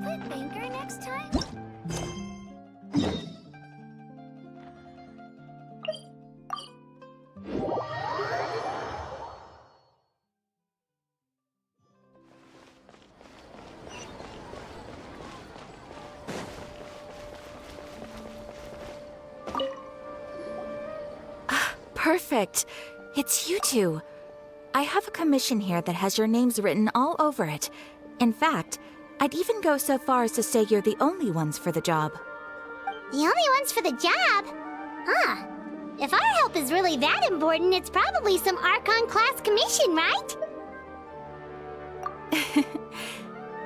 chocolate banker next time? Perfect. It's you two. I have a commission here that has your names written all over it. In fact, I'd even go so far as to say you're the only ones for the job. The only ones for the job? Huh. If our help is really that important, it's probably some Archon class commission, right?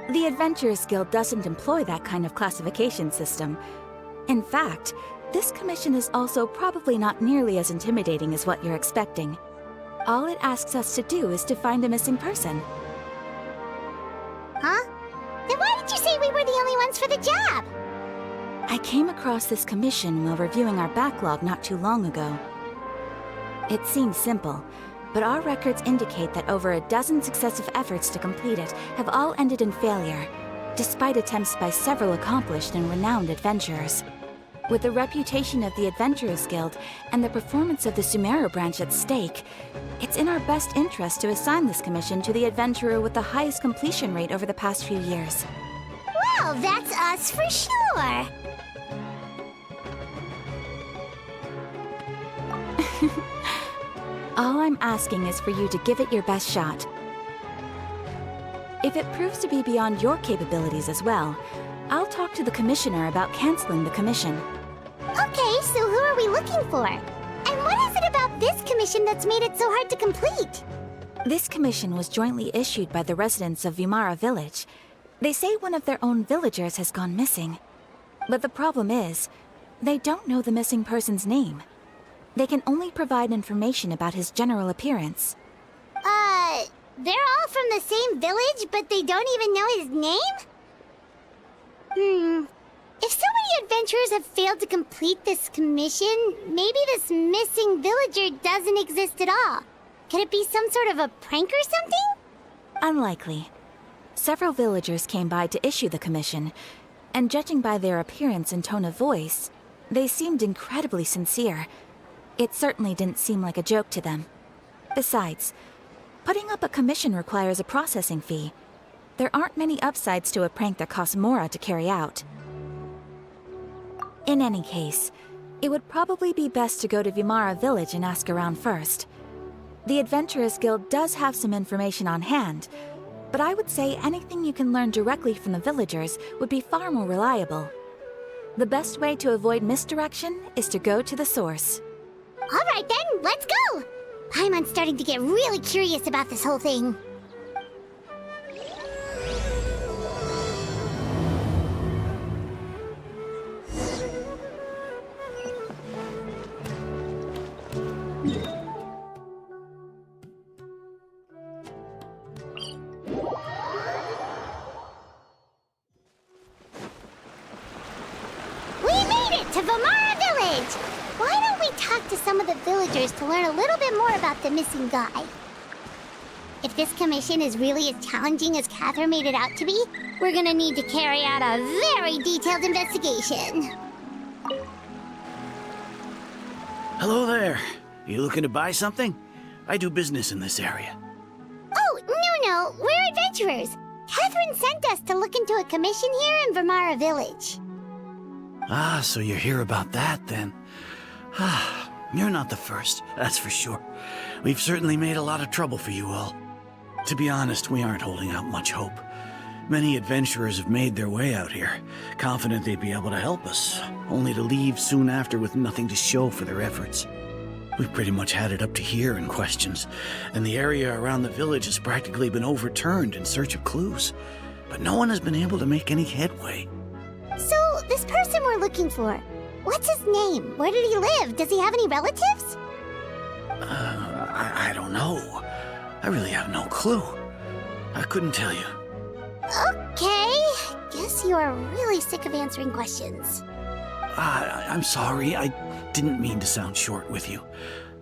The Adventurers Guild doesn't employ that kind of classification system. In fact, this commission is also probably not nearly as intimidating as what you're expecting. All it asks us to do is to find a missing person. Huh? Then why did you say we were the only ones for the job? I came across this commission while reviewing our backlog not too long ago. It seems simple, but our records indicate that over a dozen successive efforts to complete it have all ended in failure, despite attempts by several accomplished and renowned adventurers. With the reputation of the Adventurers Guild and the performance of the Sumeru branch at stake, it's in our best interest to assign this commission to the adventurer with the highest completion rate over the past few years. Well, that's us for sure. All I'm asking is for you to give it your best shot. If it proves to be beyond your capabilities as well, I'll talk to the commissioner about canceling the commission. Okay, so who are we looking for? And what is it about this commission that's made it so hard to complete? This commission was jointly issued by the residents of Vimara Village. They say one of their own villagers has gone missing. But the problem is, they don't know the missing person's name. They can only provide information about his general appearance. They're all from the same village, but they don't even know his name? If so many adventurers have failed to complete this commission, maybe this missing villager doesn't exist at all. Could it be some sort of a prank or something? Unlikely. Several villagers came by to issue the commission, and judging by their appearance and tone of voice, they seemed incredibly sincere. It certainly didn't seem like a joke to them. Besides, putting up a commission requires a processing fee. There aren't many upsides to a prank that costs Mora to carry out. In any case, it would probably be best to go to Vimara Village and ask around first. The Adventurers Guild does have some information on hand, but I would say anything you can learn directly from the villagers would be far more reliable. The best way to avoid misdirection is to go to the source. All right then, let's go! Paimon's starting to get really curious about this whole thing. We made it to Vimara Village! Why don't we talk to some of the villagers to learn a little bit more about the missing guy? If this commission is really as challenging as Catherine made it out to be, we're gonna need to carry out a very detailed investigation. Hello there. You looking to buy something? I do business in this area. Oh, no, we're adventurers. Catherine sent us to look into a commission here in Vimara Village. Ah, so you're here about that, then. Ah, you're not the first, that's for sure. We've certainly made a lot of trouble for you all. To be honest, we aren't holding out much hope. Many adventurers have made their way out here, confident they'd be able to help us, only to leave soon after with nothing to show for their efforts. We've pretty much had it up to here in questions, and the area around the village has practically been overturned in search of clues. But no one has been able to make any headway. So, this person we're looking for, what's his name? Where did he live? Does he have any relatives? I don't know. I really have no clue. I couldn't tell you. Okay, guess you are really sick of answering questions. I'm sorry, I didn't mean to sound short with you.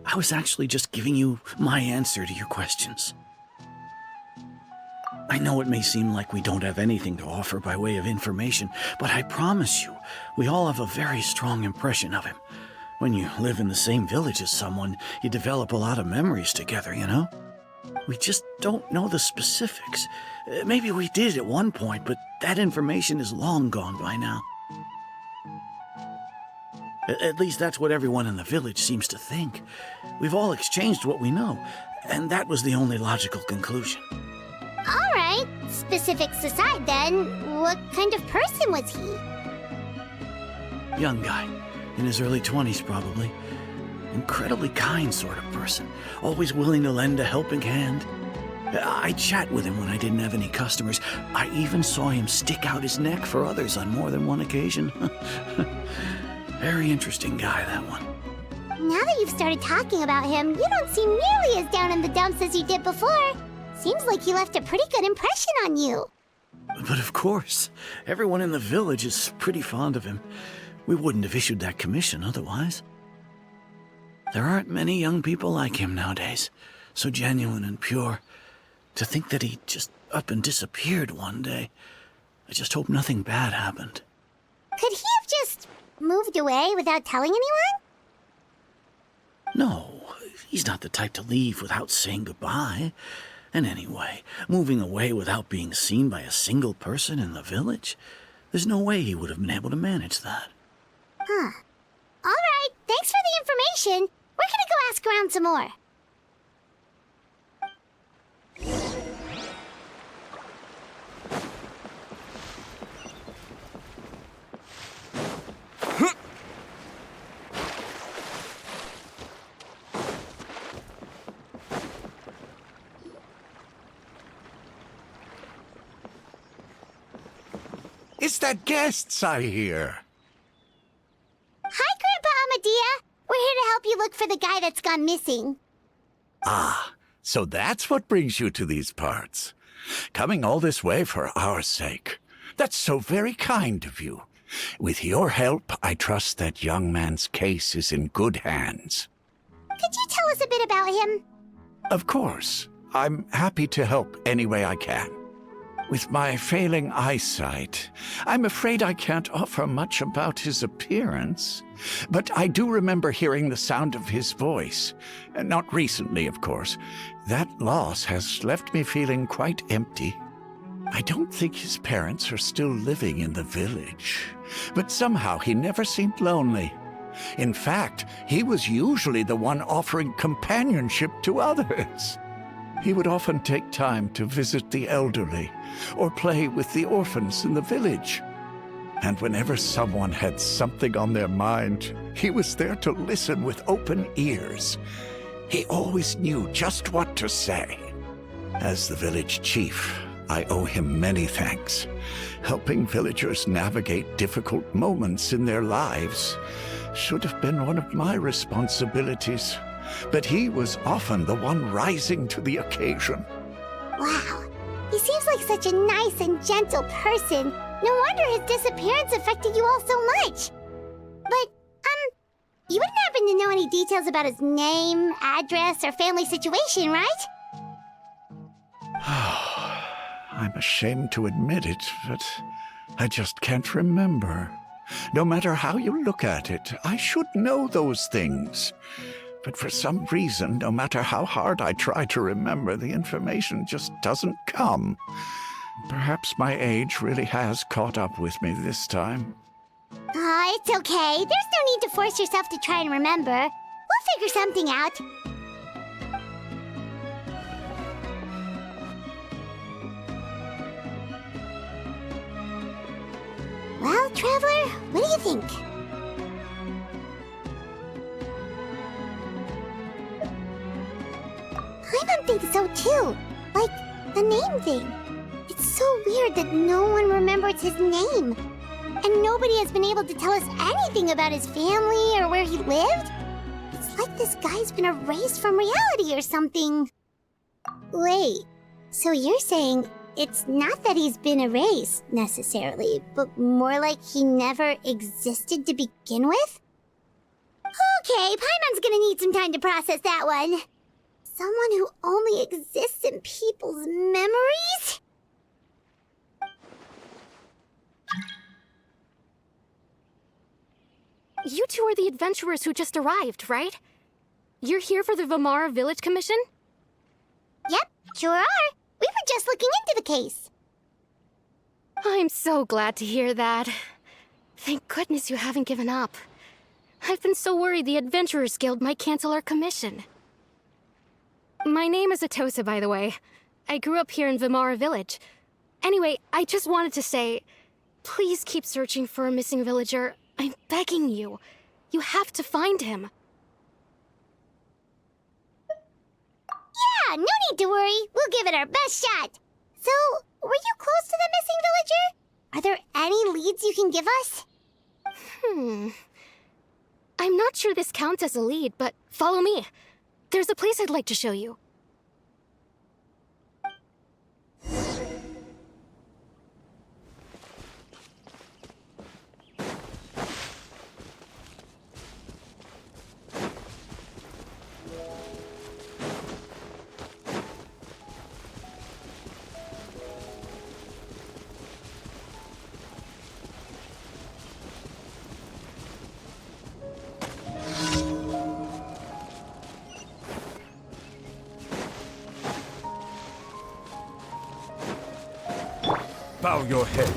I was actually just giving you my answer to your questions. I know it may seem like we don't have anything to offer by way of information, but I promise you, we all have a very strong impression of him. When you live in the same village as someone, you develop a lot of memories together, you know? We just don't know the specifics. Maybe we did at one point, but that information is long gone by now. At least that's what everyone in the village seems to think. We've all exchanged what we know, and that was the only logical conclusion. All right, specifics aside then, what kind of person was he? Young guy, in his early 20s probably. Incredibly kind sort of person, always willing to lend a helping hand. I'd chat with him when I didn't have any customers. I even saw him stick out his neck for others on more than one occasion. Very interesting guy, that one. Now that you've started talking about him, you don't seem nearly as down in the dumps as you did before. Seems like he left a pretty good impression on you. But of course, everyone in the village is pretty fond of him. We wouldn't have issued that commission otherwise. There aren't many young people like him nowadays, so genuine and pure. To think that he just up and disappeared one day. I just hope nothing bad happened. Could he have just moved away without telling anyone? No, he's not the type to leave without saying goodbye. And anyway, moving away without being seen by a single person in the village? There's no way he would have been able to manage that. Huh. All right, thanks for the information. We're gonna go ask around some more. It's the guests I hear. Hi, Grandpa Amadea. We're here to help you look for the guy that's gone missing. Ah, so that's what brings you to these parts. Coming all this way for our sake. That's so very kind of you. With your help, I trust that young man's case is in good hands. Could you tell us a bit about him? Of course. I'm happy to help any way I can. With my failing eyesight, I'm afraid I can't offer much about his appearance. But I do remember hearing the sound of his voice. Not recently, of course. That loss has left me feeling quite empty. I don't think his parents are still living in the village. But somehow he never seemed lonely. In fact, he was usually the one offering companionship to others. He would often take time to visit the elderly or play with the orphans in the village. And whenever someone had something on their mind, he was there to listen with open ears. He always knew just what to say. As the village chief, I owe him many thanks. Helping villagers navigate difficult moments in their lives should have been one of my responsibilities. But he was often the one rising to the occasion. Wow. He seems like such a nice and gentle person. No wonder his disappearance affected you all so much. But, you wouldn't happen to know any details about his name, address, or family situation, right? I'm ashamed to admit it, but I just can't remember. No matter how you look at it, I should know those things. But for some reason, no matter how hard I try to remember, the information just doesn't come. Perhaps my age really has caught up with me this time. It's okay. There's no need to force yourself to try and remember. We'll figure something out. Well, Traveler, what do you think? I don't think so, too. Like, the name thing. It's so weird that no one remembers his name. And nobody has been able to tell us anything about his family or where he lived. It's like this guy's been erased from reality or something. Wait, so you're saying it's not that he's been erased, necessarily, but more like he never existed to begin with? Okay, Paimon's gonna need some time to process that one. Someone who only exists in people's memories? you two are the adventurers who just arrived, right? You're here for the Vamara Village Commission? Yep, sure are. We were just looking into the case. I'm so glad to hear that. Thank goodness you haven't given up. I've been so worried the Adventurers Guild might cancel our commission. My name is Atosa, by the way. I grew up here in Vamara Village. Anyway, I just wanted to say, please keep searching for a missing villager. I'm begging you. You have to find him. Yeah, no need to worry. We'll give it our best shot. So, were you close to the missing villager? Are there any leads you can give us? I'm not sure this counts as a lead, but follow me. There's a place I'd like to show you. Bow your head.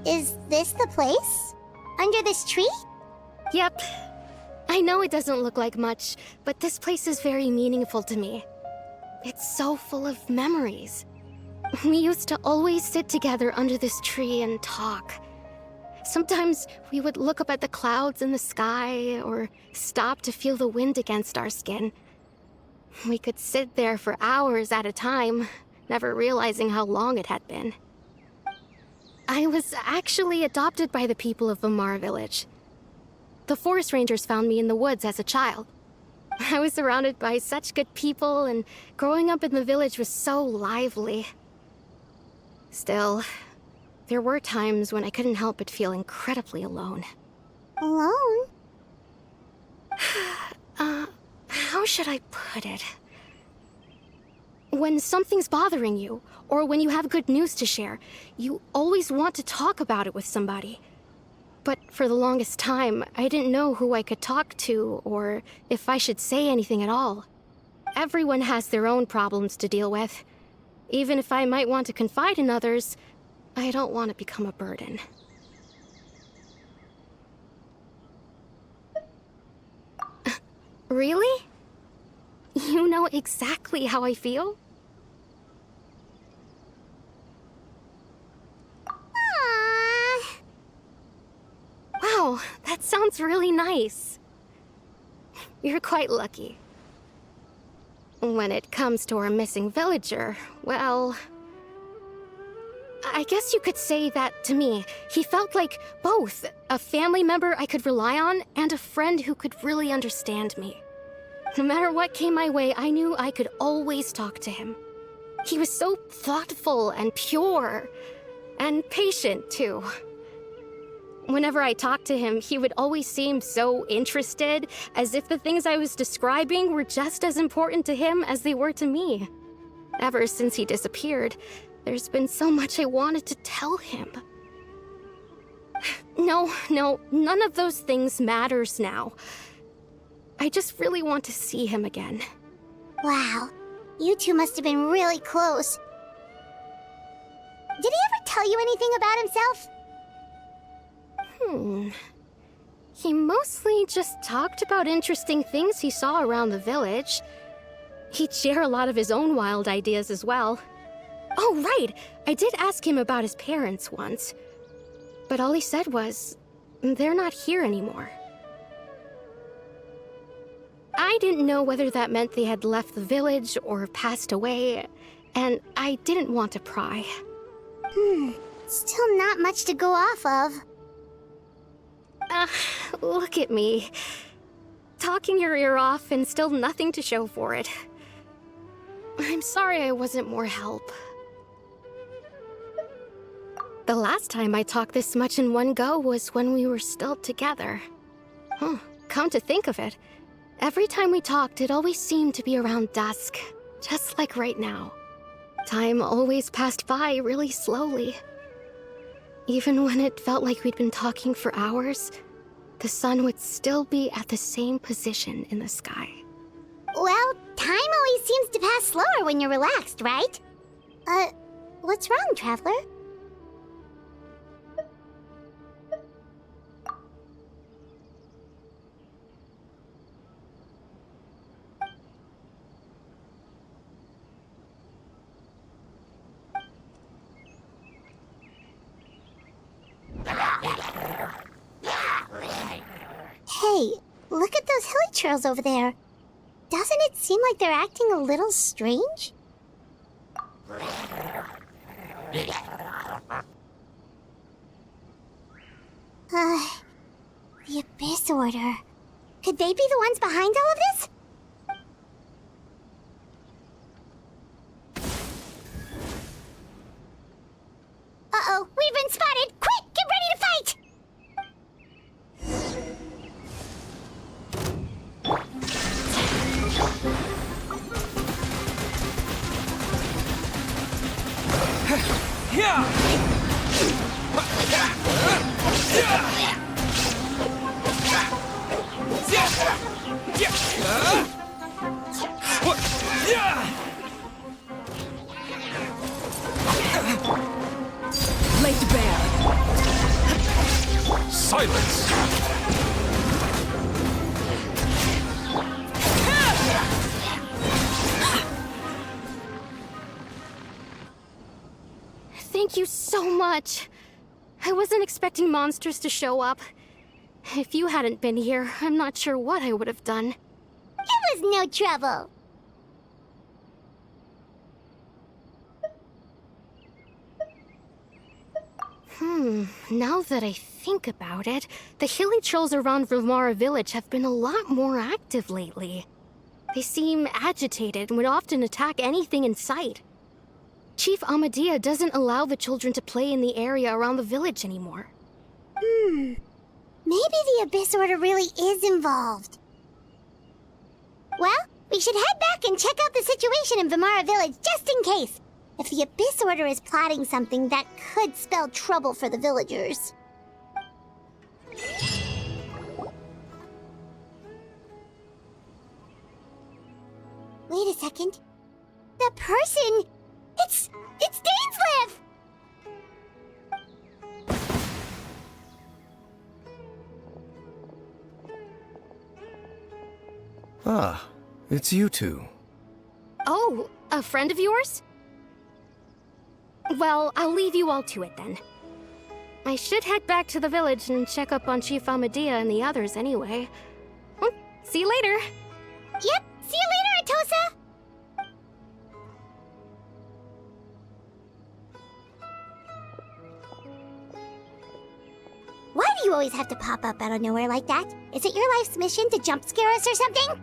Is this the place? Under this tree? Yep. I know it doesn't look like much, but this place is very meaningful to me. It's so full of memories. We used to always sit together under this tree and talk. Sometimes we would look up at the clouds in the sky or stop to feel the wind against our skin. We could sit there for hours at a time, never realizing how long it had been. I was actually adopted by the people of Vamara Village. The forest rangers found me in the woods as a child. I was surrounded by such good people, and growing up in the village was so lively. Still, there were times when I couldn't help but feel incredibly alone. Alone? How should I put it? When something's bothering you, or when you have good news to share, you always want to talk about it with somebody. But for the longest time, I didn't know who I could talk to, or if I should say anything at all. Everyone has their own problems to deal with. Even if I might want to confide in others, I don't want to become a burden. Really? You know exactly how I feel? Aww. Wow, that sounds really nice. You're quite lucky. When it comes to our missing villager, well, I guess you could say that to me. He felt like both a family member I could rely on and a friend who could really understand me. No matter what came my way, I knew I could always talk to him. He was so thoughtful and pure, and patient too. Whenever I talked to him, he would always seem so interested, as if the things I was describing were just as important to him as they were to me. Ever since he disappeared, there's been so much I wanted to tell him. No, none of those things matters now. I just really want to see him again. Wow, you two must have been really close. Did he ever tell you anything about himself? He mostly just talked about interesting things he saw around the village. He'd share a lot of his own wild ideas as well. Oh, right! I did ask him about his parents once. But all he said was, they're not here anymore. I didn't know whether that meant they had left the village or passed away, and I didn't want to pry. Still not much to go off of. Look at me. Talking your ear off and still nothing to show for it. I'm sorry I wasn't more help. The last time I talked this much in one go was when we were still together. Come to think of it, every time we talked, it always seemed to be around dusk, just like right now. Time always passed by really slowly. Even when it felt like we'd been talking for hours, the sun would still be at the same position in the sky. Well, time always seems to pass slower when you're relaxed, right? What's wrong, Traveler? Hey, look at those hilly churls over there. Doesn't it seem like they're acting a little strange? The Abyss Order. Could they be the ones behind all of this? Uh-oh, we've been spotted! Quick, get ready to fight! Laid to bear. Silence! Thank you so much. I wasn't expecting monsters to show up. If you hadn't been here, I'm not sure what I would have done. It was no trouble. Now that I think about it, the hilly trolls around Vilmara village have been a lot more active lately. They seem agitated and would often attack anything in sight. Chief Amadea doesn't allow the children to play in the area around the village anymore. Maybe the Abyss Order really is involved. Well, we should head back and check out the situation in Vilmara village just in case. If the Abyss Order is plotting something, that could spell trouble for the villagers. Wait a second. That person... It's Dainsleif! Ah, it's you two. Oh, a friend of yours? Well, I'll leave you all to it then. I should head back to the village and check up on Chief Amadea and the others anyway. Well, see you later. Yep, see you later, Atosa! Why do you always have to pop up out of nowhere like that? Is it your life's mission to jump scare us or something?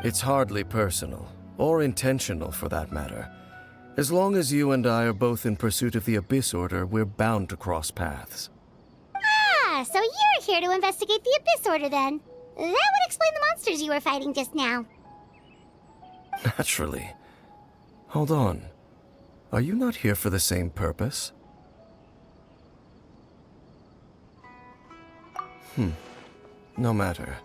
It's hardly personal, or intentional for that matter. As long as you and I are both in pursuit of the Abyss Order, we're bound to cross paths. Ah, so you're here to investigate the Abyss Order then. That would explain the monsters you were fighting just now. Naturally. Hold on. Are you not here for the same purpose? No matter.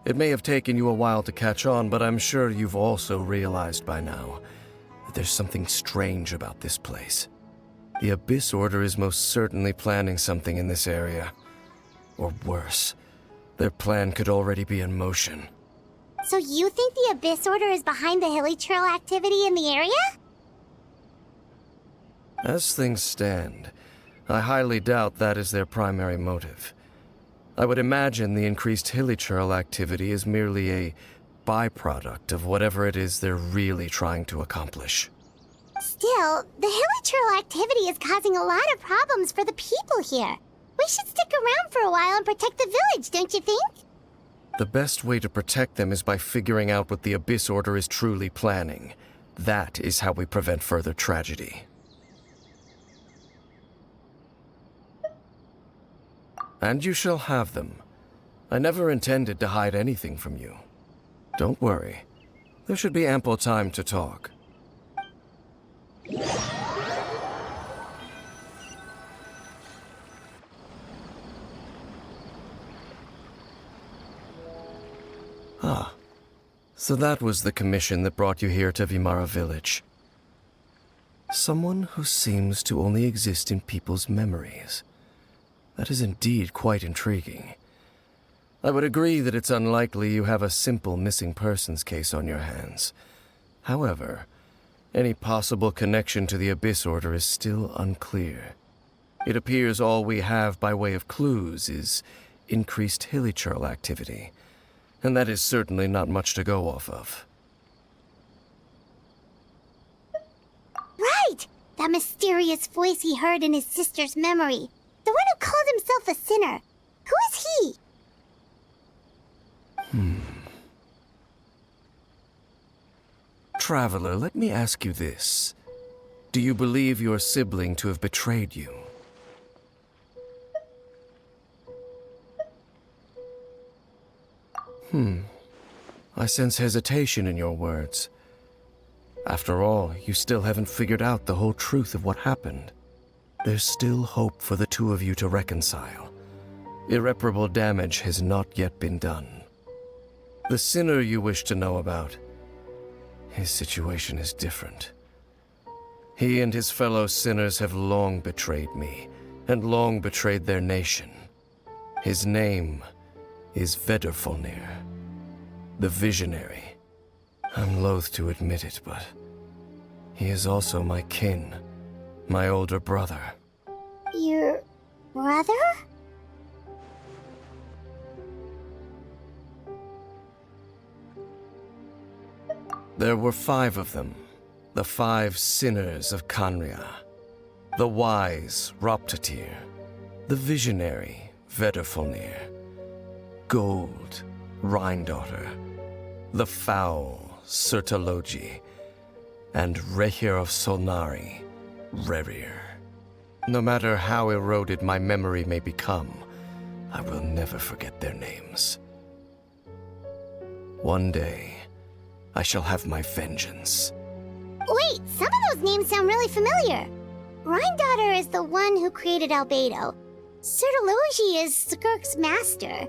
It may have taken you a while to catch on, but I'm sure you've also realized by now that there's something strange about this place. The Abyss Order is most certainly planning something in this area. Or worse, their plan could already be in motion. So you think the Abyss Order is behind the hilly trail activity in the area? As things stand, I highly doubt that is their primary motive. I would imagine the increased hilly trail activity is merely a byproduct of whatever it is they're really trying to accomplish. Still, the hilly trail activity is causing a lot of problems for the people here. We should stick around for a while and protect the village, don't you think? The best way to protect them is by figuring out what the Abyss Order is truly planning. That is how we prevent further tragedy. And you shall have them. I never intended to hide anything from you. Don't worry. There should be ample time to talk. Ah, so that was the commission that brought you here to Vimara Village. Someone who seems to only exist in people's memories. That is indeed quite intriguing. I would agree that it's unlikely you have a simple missing persons case on your hands. However, any possible connection to the Abyss Order is still unclear. It appears all we have by way of clues is increased hilichurl activity, and that is certainly not much to go off of. Right! That mysterious voice he heard in his sister's memory. The one who called himself a sinner. Who is he? Traveler, let me ask you this. Do you believe your sibling to have betrayed you? I sense hesitation in your words. After all, you still haven't figured out the whole truth of what happened. There's still hope for the two of you to reconcile. Irreparable damage has not yet been done. The sinner you wish to know about, his situation is different. He and his fellow sinners have long betrayed me, and long betrayed their nation. His name is Vedrfolnir, the Visionary. I'm loath to admit it, but he is also my kin, my older brother. Your brother? There were 5 of them, the 5 sinners of Kanria. The wise Roptatir, the visionary Vedrfolnir, Gold Rhindaughter, the foul Sertalogi, and Rehir of Solnari, Rerir. No matter how eroded my memory may become, I will never forget their names. One day, I shall have my vengeance. Wait, some of those names sound really familiar. Rhindaughter is the one who created Albedo. Sertalogi is Skirk's master.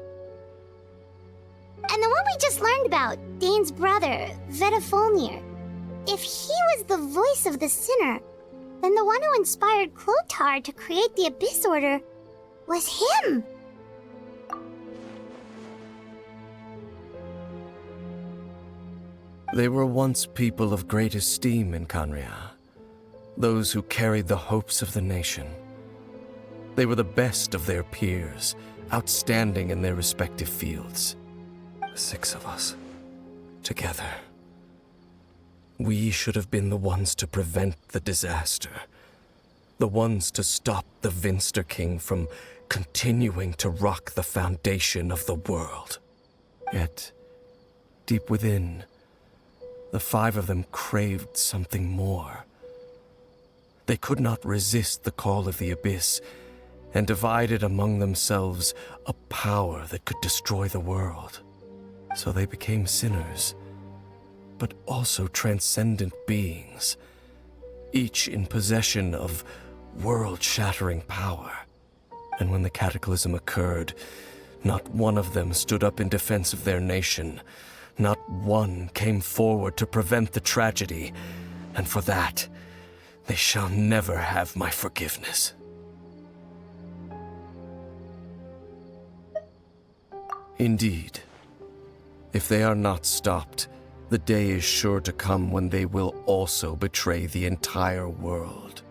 And the one we just learned about, Dane's brother, Vedrfolnir. If he was the voice of the sinner, then the one who inspired Clothar to create the Abyss Order was him. They were once people of great esteem in Kanria, those who carried the hopes of the nation. They were the best of their peers, outstanding in their respective fields. 6 of us, together. We should have been the ones to prevent the disaster, the ones to stop the Vinster King from continuing to rock the foundation of the world. Yet, deep within, the 5 of them craved something more. They could not resist the call of the Abyss, and divided among themselves a power that could destroy the world. So they became sinners, but also transcendent beings, each in possession of world-shattering power. And when the cataclysm occurred, not one of them stood up in defense of their nation. Not one came forward to prevent the tragedy, and for that, they shall never have my forgiveness. Indeed, if they are not stopped, the day is sure to come when they will also betray the entire world.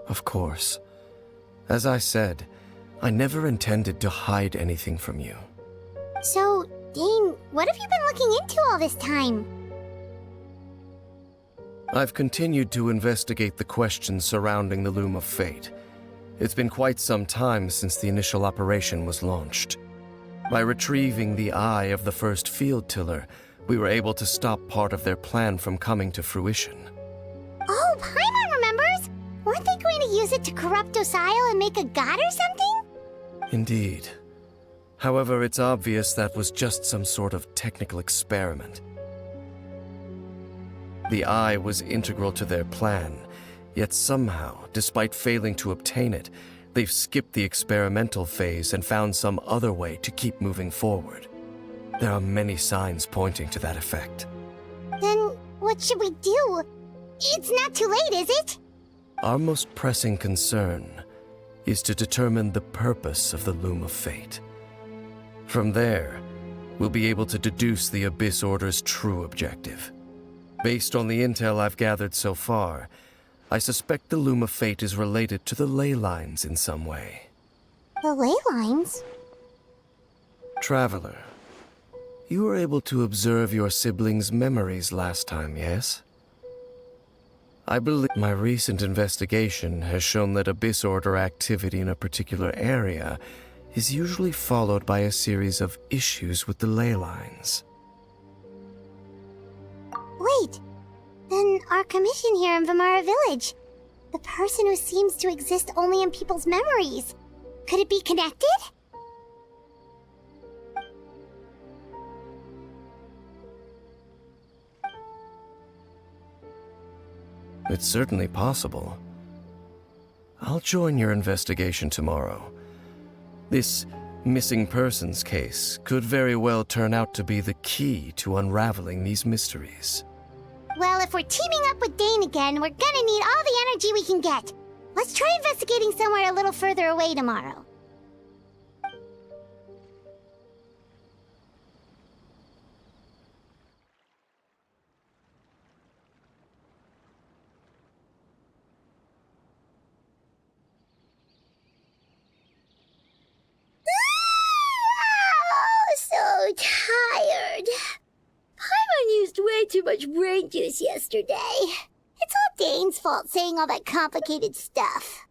Of course, as I said, I never intended to hide anything from you. So, Dane, what have you been looking into all this time? I've continued to investigate the questions surrounding the Loom of Fate. It's been quite some time since the initial operation was launched. By retrieving the eye of the first field tiller, we were able to stop part of their plan from coming to fruition. Oh, Paimon remembers! Weren't they going to use it to corrupt Osial and make a god or something? Indeed. However, it's obvious that was just some sort of technical experiment. The eye was integral to their plan, yet somehow, despite failing to obtain it, they've skipped the experimental phase and found some other way to keep moving forward. There are many signs pointing to that effect. Then what should we do? It's not too late, is it? Our most pressing concern is to determine the purpose of the Loom of Fate. From there, we'll be able to deduce the Abyss Order's true objective. Based on the intel I've gathered so far, I suspect the Loom of Fate is related to the ley lines in some way. The ley lines? Traveler, you were able to observe your siblings' memories last time, yes? I believe my recent investigation has shown that Abyss Order activity in a particular area is usually followed by a series of issues with the ley lines. Wait, then our commission here in Vimara Village, the person who seems to exist only in people's memories, could it be connected? It's certainly possible. I'll join your investigation tomorrow. This missing persons case could very well turn out to be the key to unraveling these mysteries. Well, if we're teaming up with Dane again, we're gonna need all the energy we can get. Let's try investigating somewhere a little further away tomorrow. So tired. Paimon used way too much brain juice yesterday. It's all Dane's fault saying all that complicated stuff.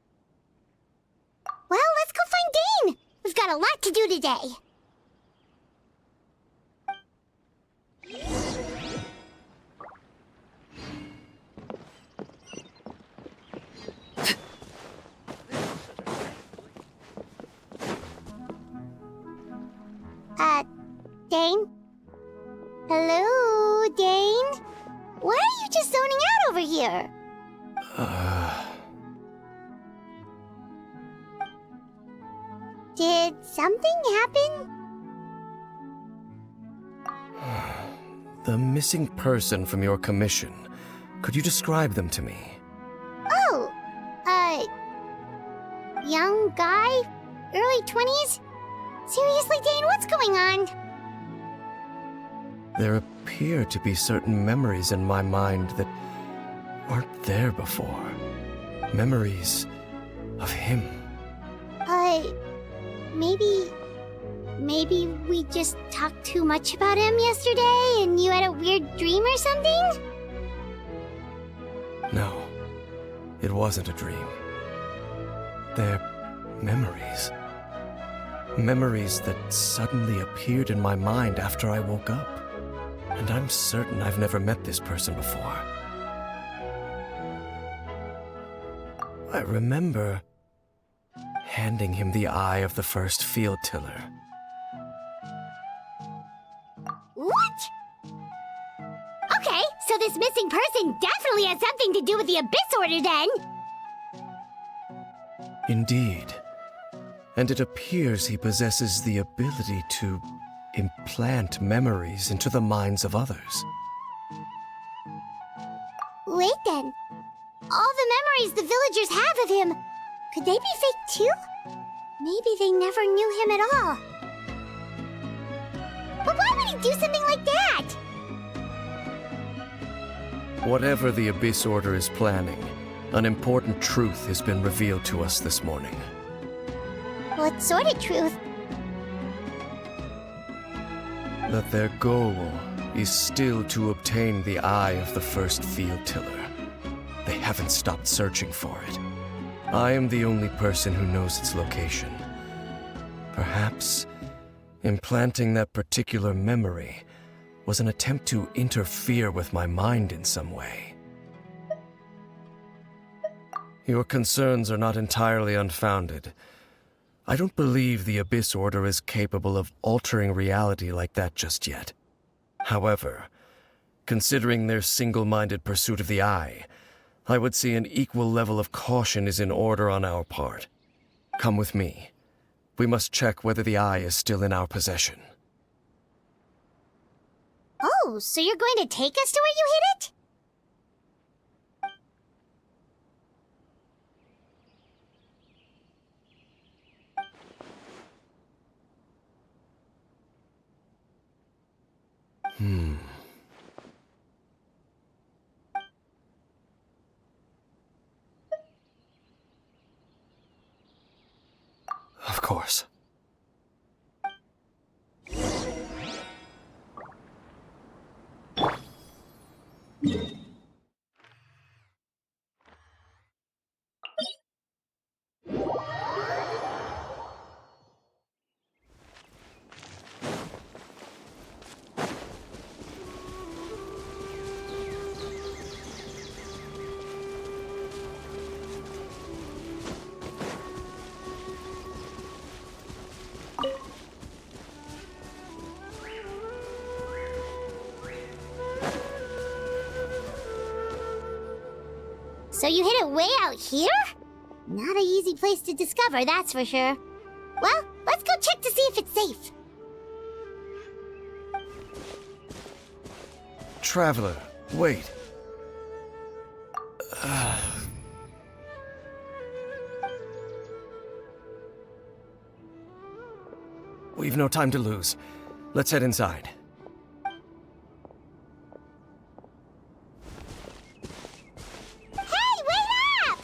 Well, let's go find Dane. We've got a lot to do today. Dane? Hello, Dane? Why are you just zoning out over here? Did something happen? The missing person from your commission. Could you describe them to me? Oh, young guy? Early 20s? Seriously, Dane, what's going on? There appear to be certain memories in my mind that weren't there before. Memories of him. Maybe we just talked too much about him yesterday and you had a weird dream or something? No, it wasn't a dream. They're memories. Memories that suddenly appeared in my mind after I woke up. And I'm certain I've never met this person before. I remember handing him the eye of the first field tiller. What? Okay, so this missing person definitely has something to do with the Abyss Order then. Indeed. And it appears he possesses the ability to implant memories into the minds of others. Wait then. All the memories the villagers have of him, could they be fake too? Maybe they never knew him at all. But why would he do something like that? Whatever the Abyss Order is planning, an important truth has been revealed to us this morning. What sort of truth? That their goal is still to obtain the eye of the first field tiller. They haven't stopped searching for it. I am the only person who knows its location. Perhaps implanting that particular memory was an attempt to interfere with my mind in some way. Your concerns are not entirely unfounded. I don't believe the Abyss Order is capable of altering reality like that just yet. However, considering their single-minded pursuit of the Eye, I would say an equal level of caution is in order on our part. Come with me. We must check whether the Eye is still in our possession. Oh, so you're going to take us to where you hid it? Of course. So you hid it way out here? Not an easy place to discover, that's for sure. Well, let's go check to see if it's safe. Traveler, wait. We've no time to lose. Let's head inside. Hey, wait up!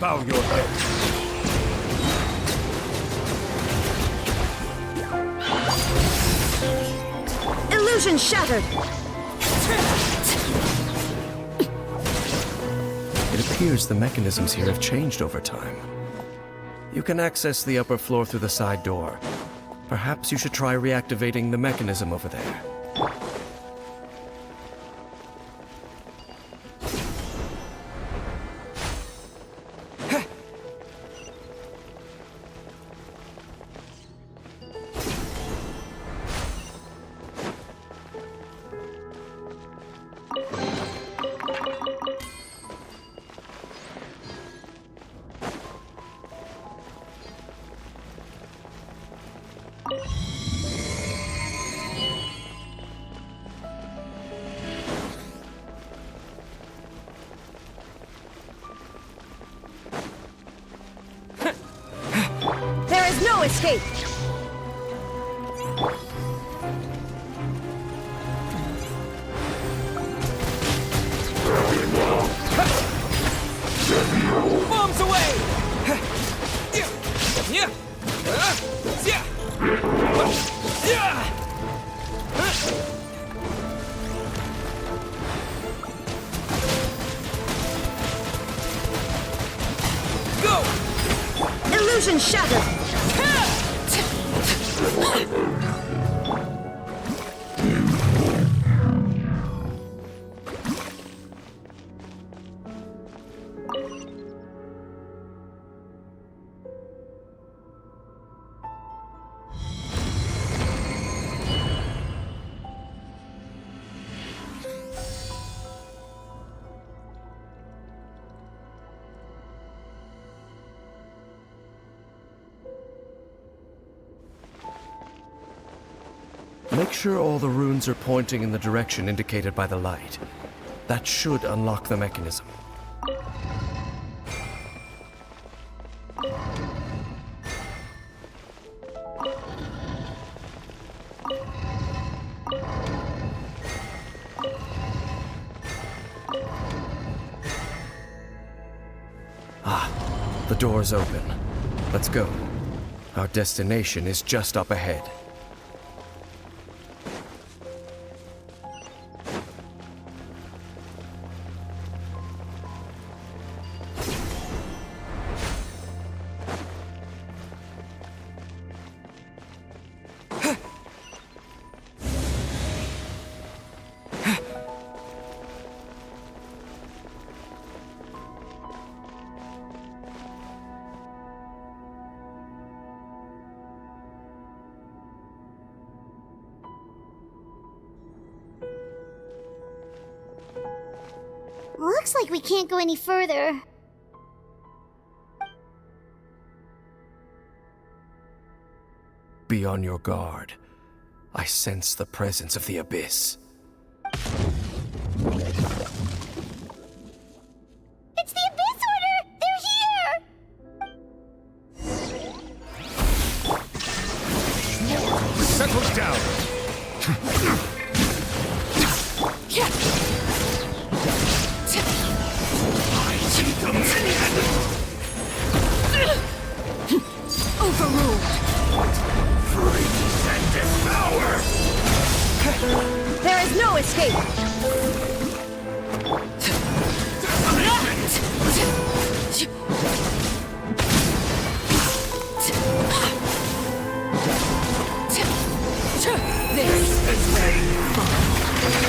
Bow your head. Illusion shattered! It appears the mechanisms here have changed over time. You can access the upper floor through the side door. Perhaps you should try reactivating the mechanism over there. There is no escape! Bombs away! Go! Illusion shattered! Make sure all the runes are pointing in the direction indicated by the light. That should unlock the mechanism. The door's open. Let's go. Our destination is just up ahead. Looks like we can't go any further. Be on your guard. I sense the presence of the Abyss. It's the Abyss Order! They're here! Settle down! Overruled. Freeze and devour! There is no escape.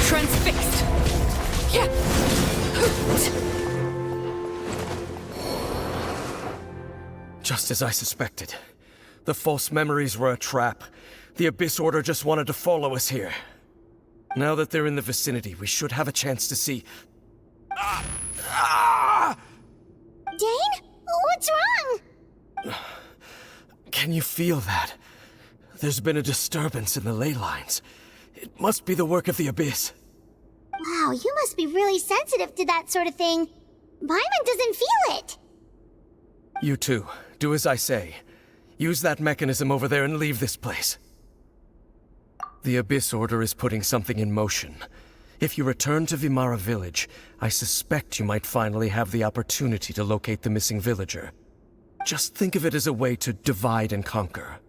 Transfixed! Just as I suspected. The false memories were a trap. The Abyss Order just wanted to follow us here. Now that they're in the vicinity, we should have a chance to see... Dane? What's wrong? Can you feel that? There's been a disturbance in the ley lines. It must be the work of the Abyss. Wow, you must be really sensitive to that sort of thing. Paimon doesn't feel it. You too. Do as I say. Use that mechanism over there and leave this place. The Abyss Order is putting something in motion. If you return to Vimara Village, I suspect you might finally have the opportunity to locate the missing villager. Just think of it as a way to divide and conquer.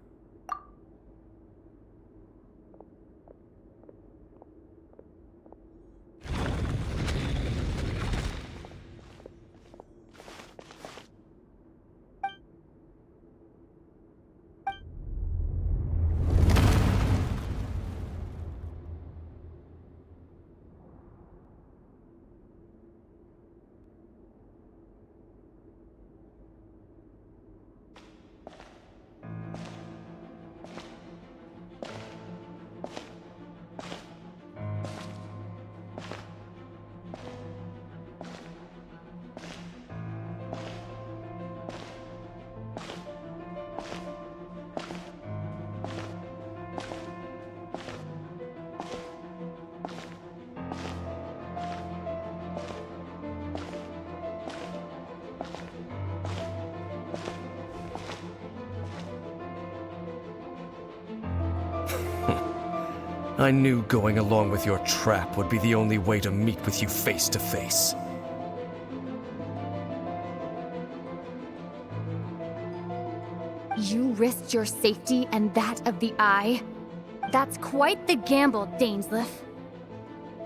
I knew going along with your trap would be the only way to meet with you face to face. You risked your safety and that of the Eye? That's quite the gamble, Dainsleif.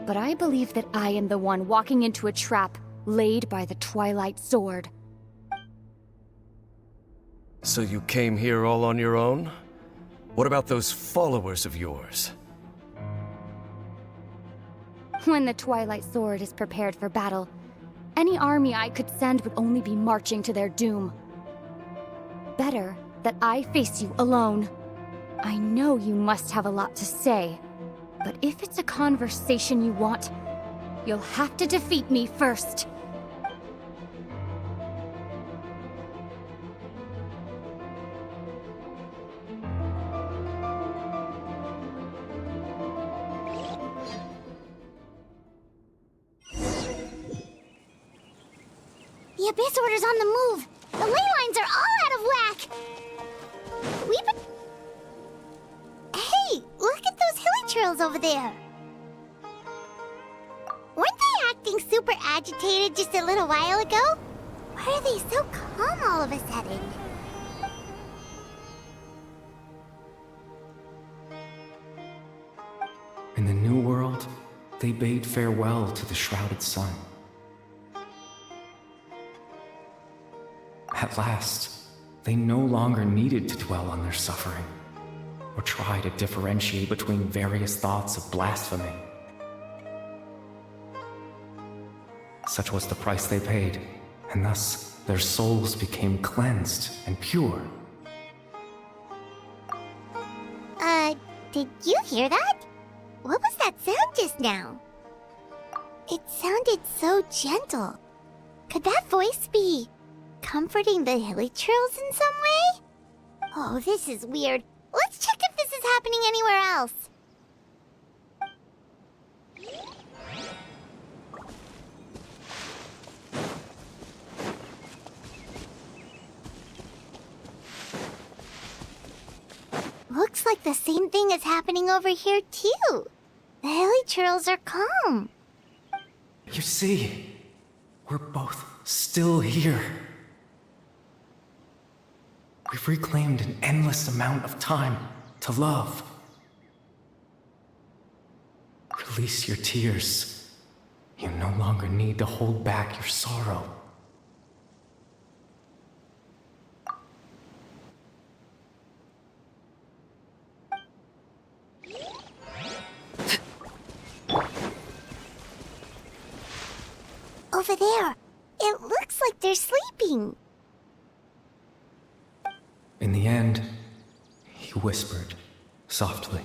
But I believe that I am the one walking into a trap laid by the Twilight Sword. So you came here all on your own? What about those followers of yours? When the Twilight Sword is prepared for battle, any army I could send would only be marching to their doom. Better that I face you alone. I know you must have a lot to say, but if it's a conversation you want, you'll have to defeat me first. Abyss Order's on the move. The ley lines are all out of whack. We've been... Hey, look at those hilly trails over there. Weren't they acting super agitated just a little while ago? Why are they so calm all of a sudden? In the New World, they bade farewell to the shrouded sun. At last, they no longer needed to dwell on their suffering, or try to differentiate between various thoughts of blasphemy. Such was the price they paid, and thus their souls became cleansed and pure. Did you hear that? What was that sound just now? It sounded so gentle. Could that voice be comforting the hilly trails in some way? Oh, this is weird. Let's check if this is happening anywhere else. Looks like the same thing is happening over here, too. The hilly trails are calm. You see, we're both still here. We've reclaimed an endless amount of time to love. Release your tears. You no longer need to hold back your sorrow. Over there. It looks like they're sleeping. In the end, he whispered softly.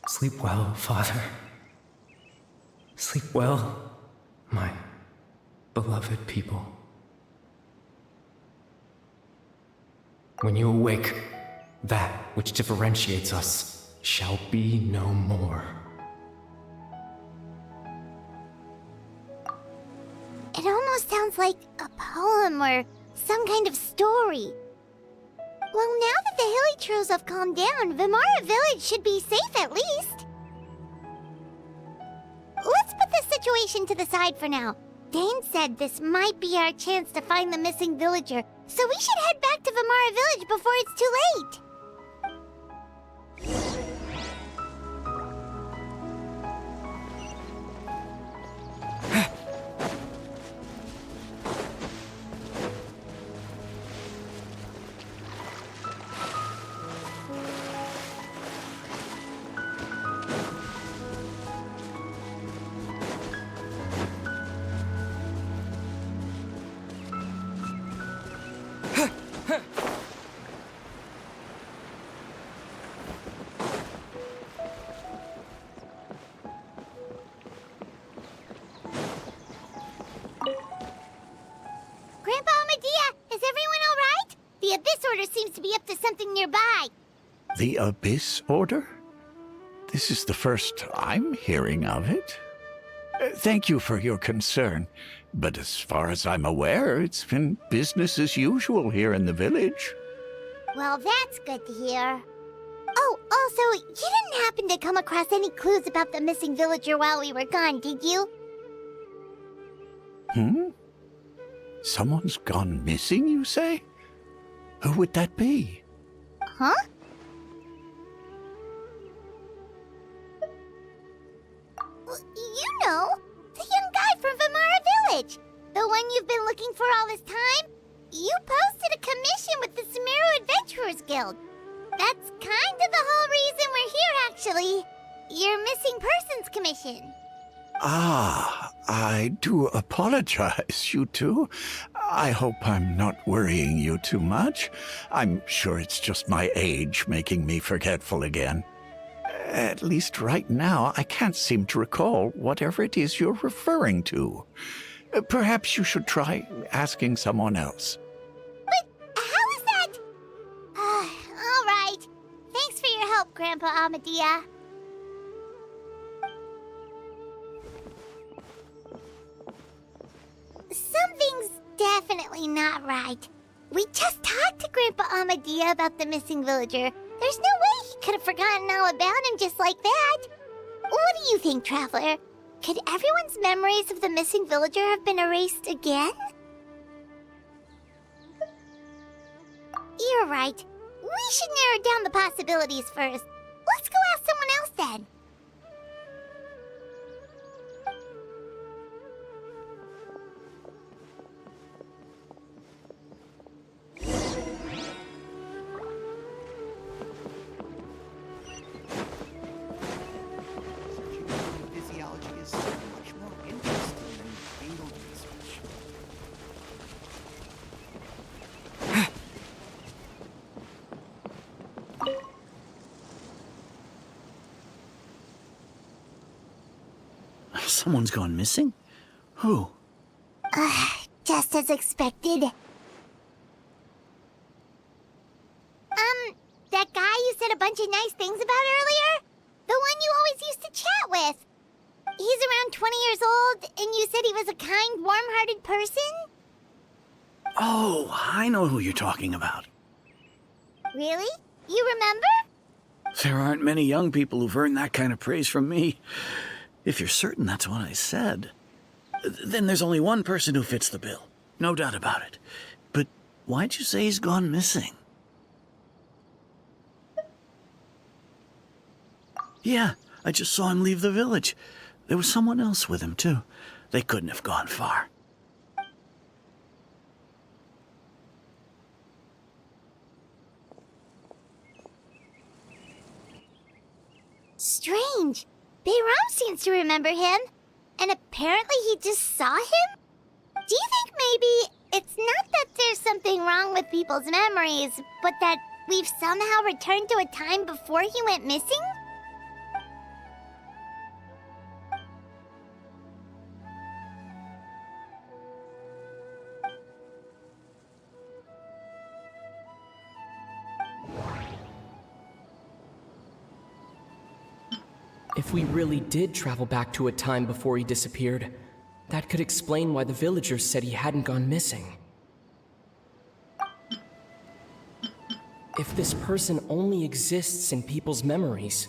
Sleep well, Father. Sleep well, my beloved people. When you awake, that which differentiates us shall be no more. It almost sounds like a poem or some kind of story. Well, now that the hilly trails have calmed down, Vimara Village should be safe at least. Let's put this situation to the side for now. Dane said this might be our chance to find the missing villager, so we should head back to Vimara Village before it's too late. Grandpa Medea, is everyone all right? The Abyss Order seems to be up to something nearby. The Abyss Order? This is the first I'm hearing of it. Thank you for your concern, but as far as I'm aware, it's been business as usual here in the village. Well, that's good to hear. Oh, also, you didn't happen to come across any clues about the missing villager while we were gone, did you? Someone's gone missing, you say? Who would that be? Huh? You know, the young guy from Vimara Village. The one you've been looking for all this time. You posted a commission with the Sumeru Adventurers Guild. That's kind of the whole reason we're here, actually. Your missing persons commission. Ah, I do apologize, you two. I hope I'm not worrying you too much. I'm sure it's just my age making me forgetful again. At least right now, I can't seem to recall whatever it is you're referring to. Perhaps you should try asking someone else. But how is that? All right. Thanks for your help, Grandpa Amadea. definitely not right. We just talked to Grandpa Amadia about the missing villager. There's no way he could have forgotten all about him just like that. What do you think, Traveler? Could everyone's memories of the missing villager have been erased again? You're right. We should narrow down the possibilities first. Let's go ask someone else then. Physiology is so much more interesting than field research. Someone's gone missing? Who? Just as expected. That guy you said a bunch of nice things about earlier? The one you always used to chat with. He's around 20 years old, and you said he was a kind, warm-hearted person? Oh, I know who you're talking about. Really? You remember? There aren't many young people who've earned that kind of praise from me. If you're certain that's what I said, then there's only one person who fits the bill. No doubt about it. But why'd you say he's gone missing? Yeah, I just saw him leave the village. There was someone else with him, too. They couldn't have gone far. Strange. Bayram seems to remember him. And apparently he just saw him? Do you think maybe it's not that there's something wrong with people's memories, but that we've somehow returned to a time before he went missing? If we really did travel back to a time before he disappeared, that could explain why the villagers said he hadn't gone missing. If this person only exists in people's memories,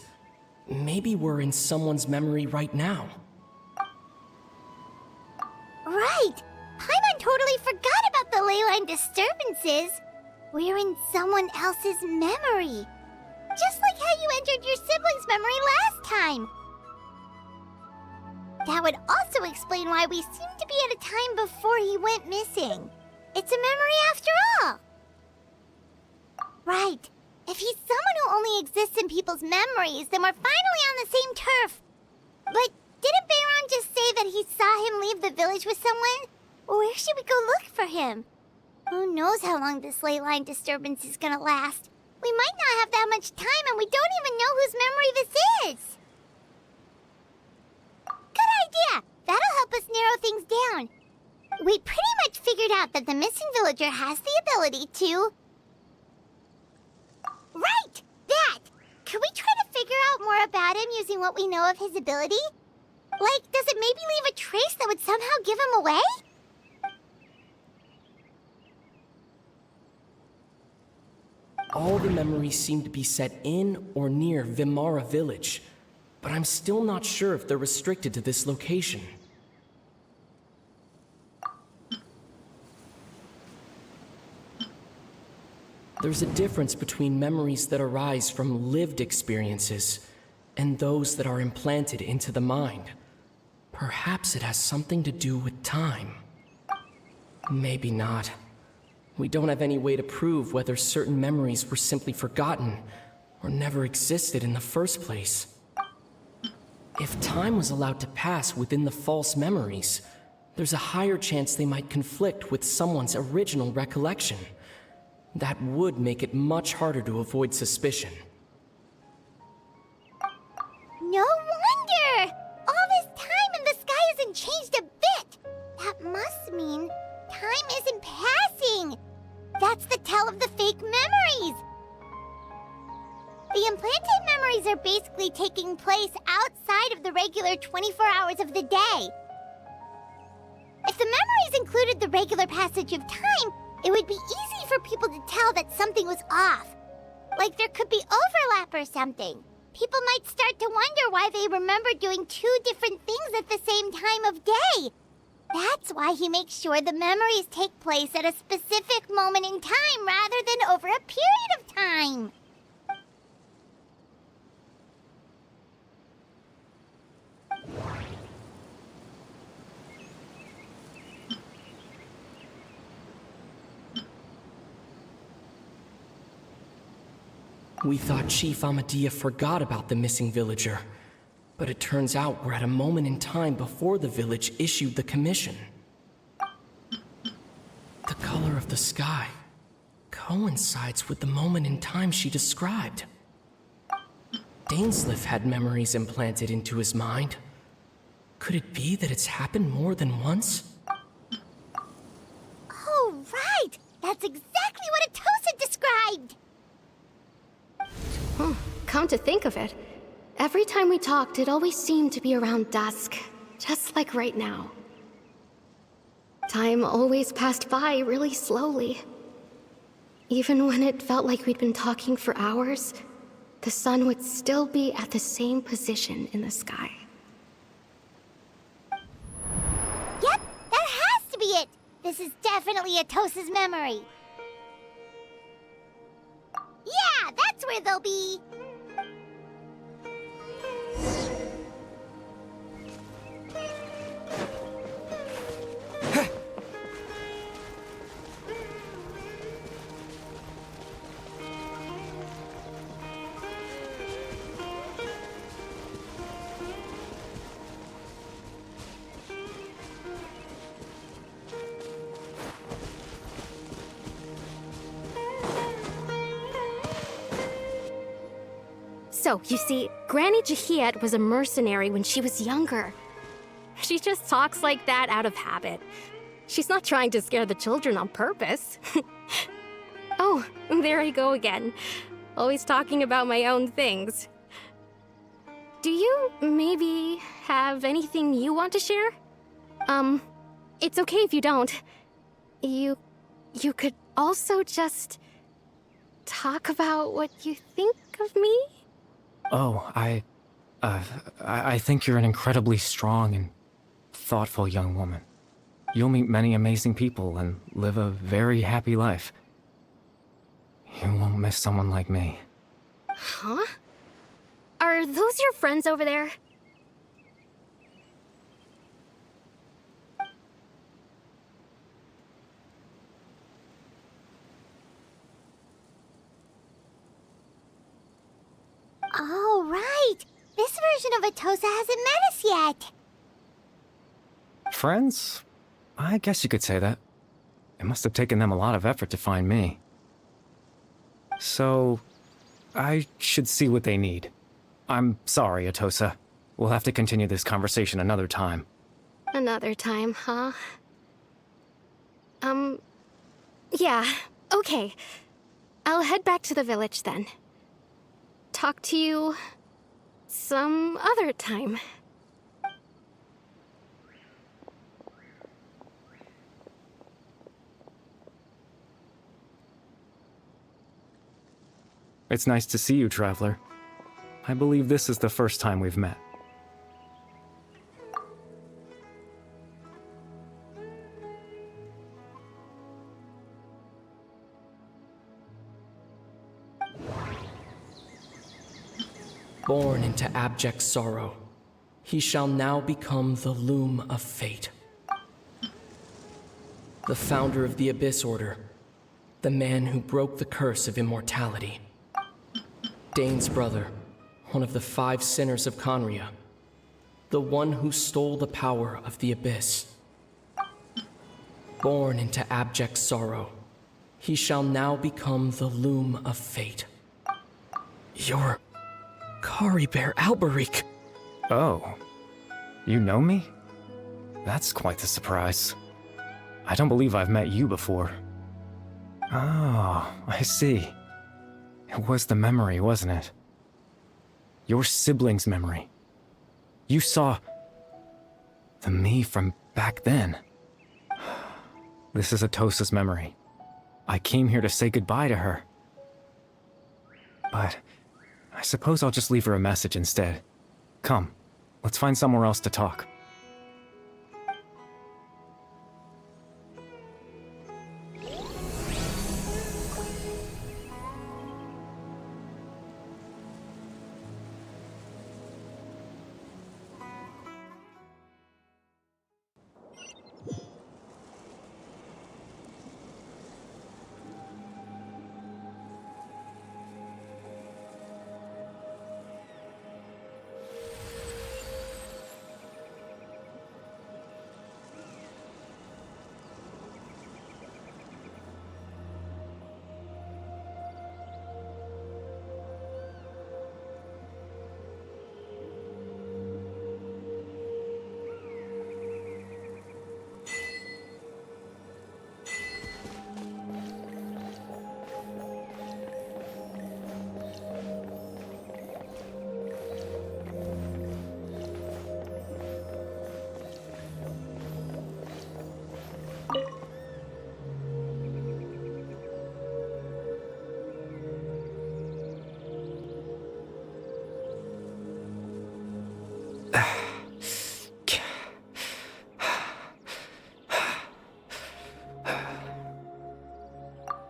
maybe we're in someone's memory right now. Right! Paimon totally forgot about the leyline disturbances. We're in someone else's memory. Just like how you entered your sibling's memory last time. That would also explain why we seem to be at a time before he went missing. It's a memory after all. Right. If he's someone who only exists in people's memories, then we're finally on the same turf. But didn't Bayron just say that he saw him leave the village with someone? Where should we go look for him? Who knows how long this ley line disturbance is gonna last? We might not have that much time, and we don't even know whose memory this is. Good idea! That'll help us narrow things down. We pretty much figured out that the missing villager has the ability to... Right! That! Could we try to figure out more about him using what we know of his ability? Like, does it maybe leave a trace that would somehow give him away? All the memories seem to be set in or near Vimara village, but I'm still not sure if they're restricted to this location. There's a difference between memories that arise from lived experiences and those that are implanted into the mind. Perhaps it has something to do with time. Maybe not. We don't have any way to prove whether certain memories were simply forgotten or never existed in the first place. If time was allowed to pass within the false memories, there's a higher chance they might conflict with someone's original recollection. That would make it much harder to avoid suspicion. No wonder! All this time and the sky hasn't changed a bit! That must mean time isn't passing! That's the tell of the fake memories! The implanted memories are basically taking place outside of the regular 24 hours of the day. If the memories included the regular passage of time, it would be easy for people to tell that something was off. Like there could be overlap or something. People might start to wonder why they remember doing two different things at the same time of day. That's why he makes sure the memories take place at a specific moment in time rather than over a period of time. We thought Chief Amadea forgot about the missing villager, but it turns out we're at a moment in time before the village issued the commission. The color of the sky coincides with the moment in time she described. Dainsleif had memories implanted into his mind. Could it be that it's happened more than once? Oh, right! That's exactly what Atosa described! Come to think of it, every time we talked, it always seemed to be around dusk, just like right now. Time always passed by really slowly. Even when it felt like we'd been talking for hours, the sun would still be at the same position in the sky. Yep, that has to be it! This is definitely Atosa's memory. Yeah, that's where they'll be! So, you see, Granny Jahiet was a mercenary when she was younger. She just talks like that out of habit. She's not trying to scare the children on purpose. Oh, there I go again. Always talking about my own things. Do you maybe have anything you want to share? It's okay if you don't. You could also just talk about what you think of me? Oh, I think you're an incredibly strong and thoughtful young woman. You'll meet many amazing people and live a very happy life. You won't miss someone like me. Huh? Are those your friends over there? Oh, right! This version of Atosa hasn't met us yet! Friends? I guess you could say that. It must have taken them a lot of effort to find me. So, I should see what they need. I'm sorry, Atosa. We'll have to continue this conversation another time. Another time, huh? Yeah, okay. I'll head back to the village then. Talk to you some other time. It's nice to see you, Traveler. I believe this is the first time we've met. Born into abject sorrow, he shall now become the loom of fate. The founder of the Abyss Order, the man who broke the curse of immortality. Dane's brother, one of the 5 sinners of Conria, the one who stole the power of the Abyss. Born into abject sorrow, he shall now become the loom of fate. You're Kari Bear Alberic. Oh. You know me? That's quite the surprise. I don't believe I've met you before. Oh, I see. It was the memory, wasn't it? Your sibling's memory. You saw the me from back then. This is Atosa's memory. I came here to say goodbye to her. But I suppose I'll just leave her a message instead. Come, let's find somewhere else to talk.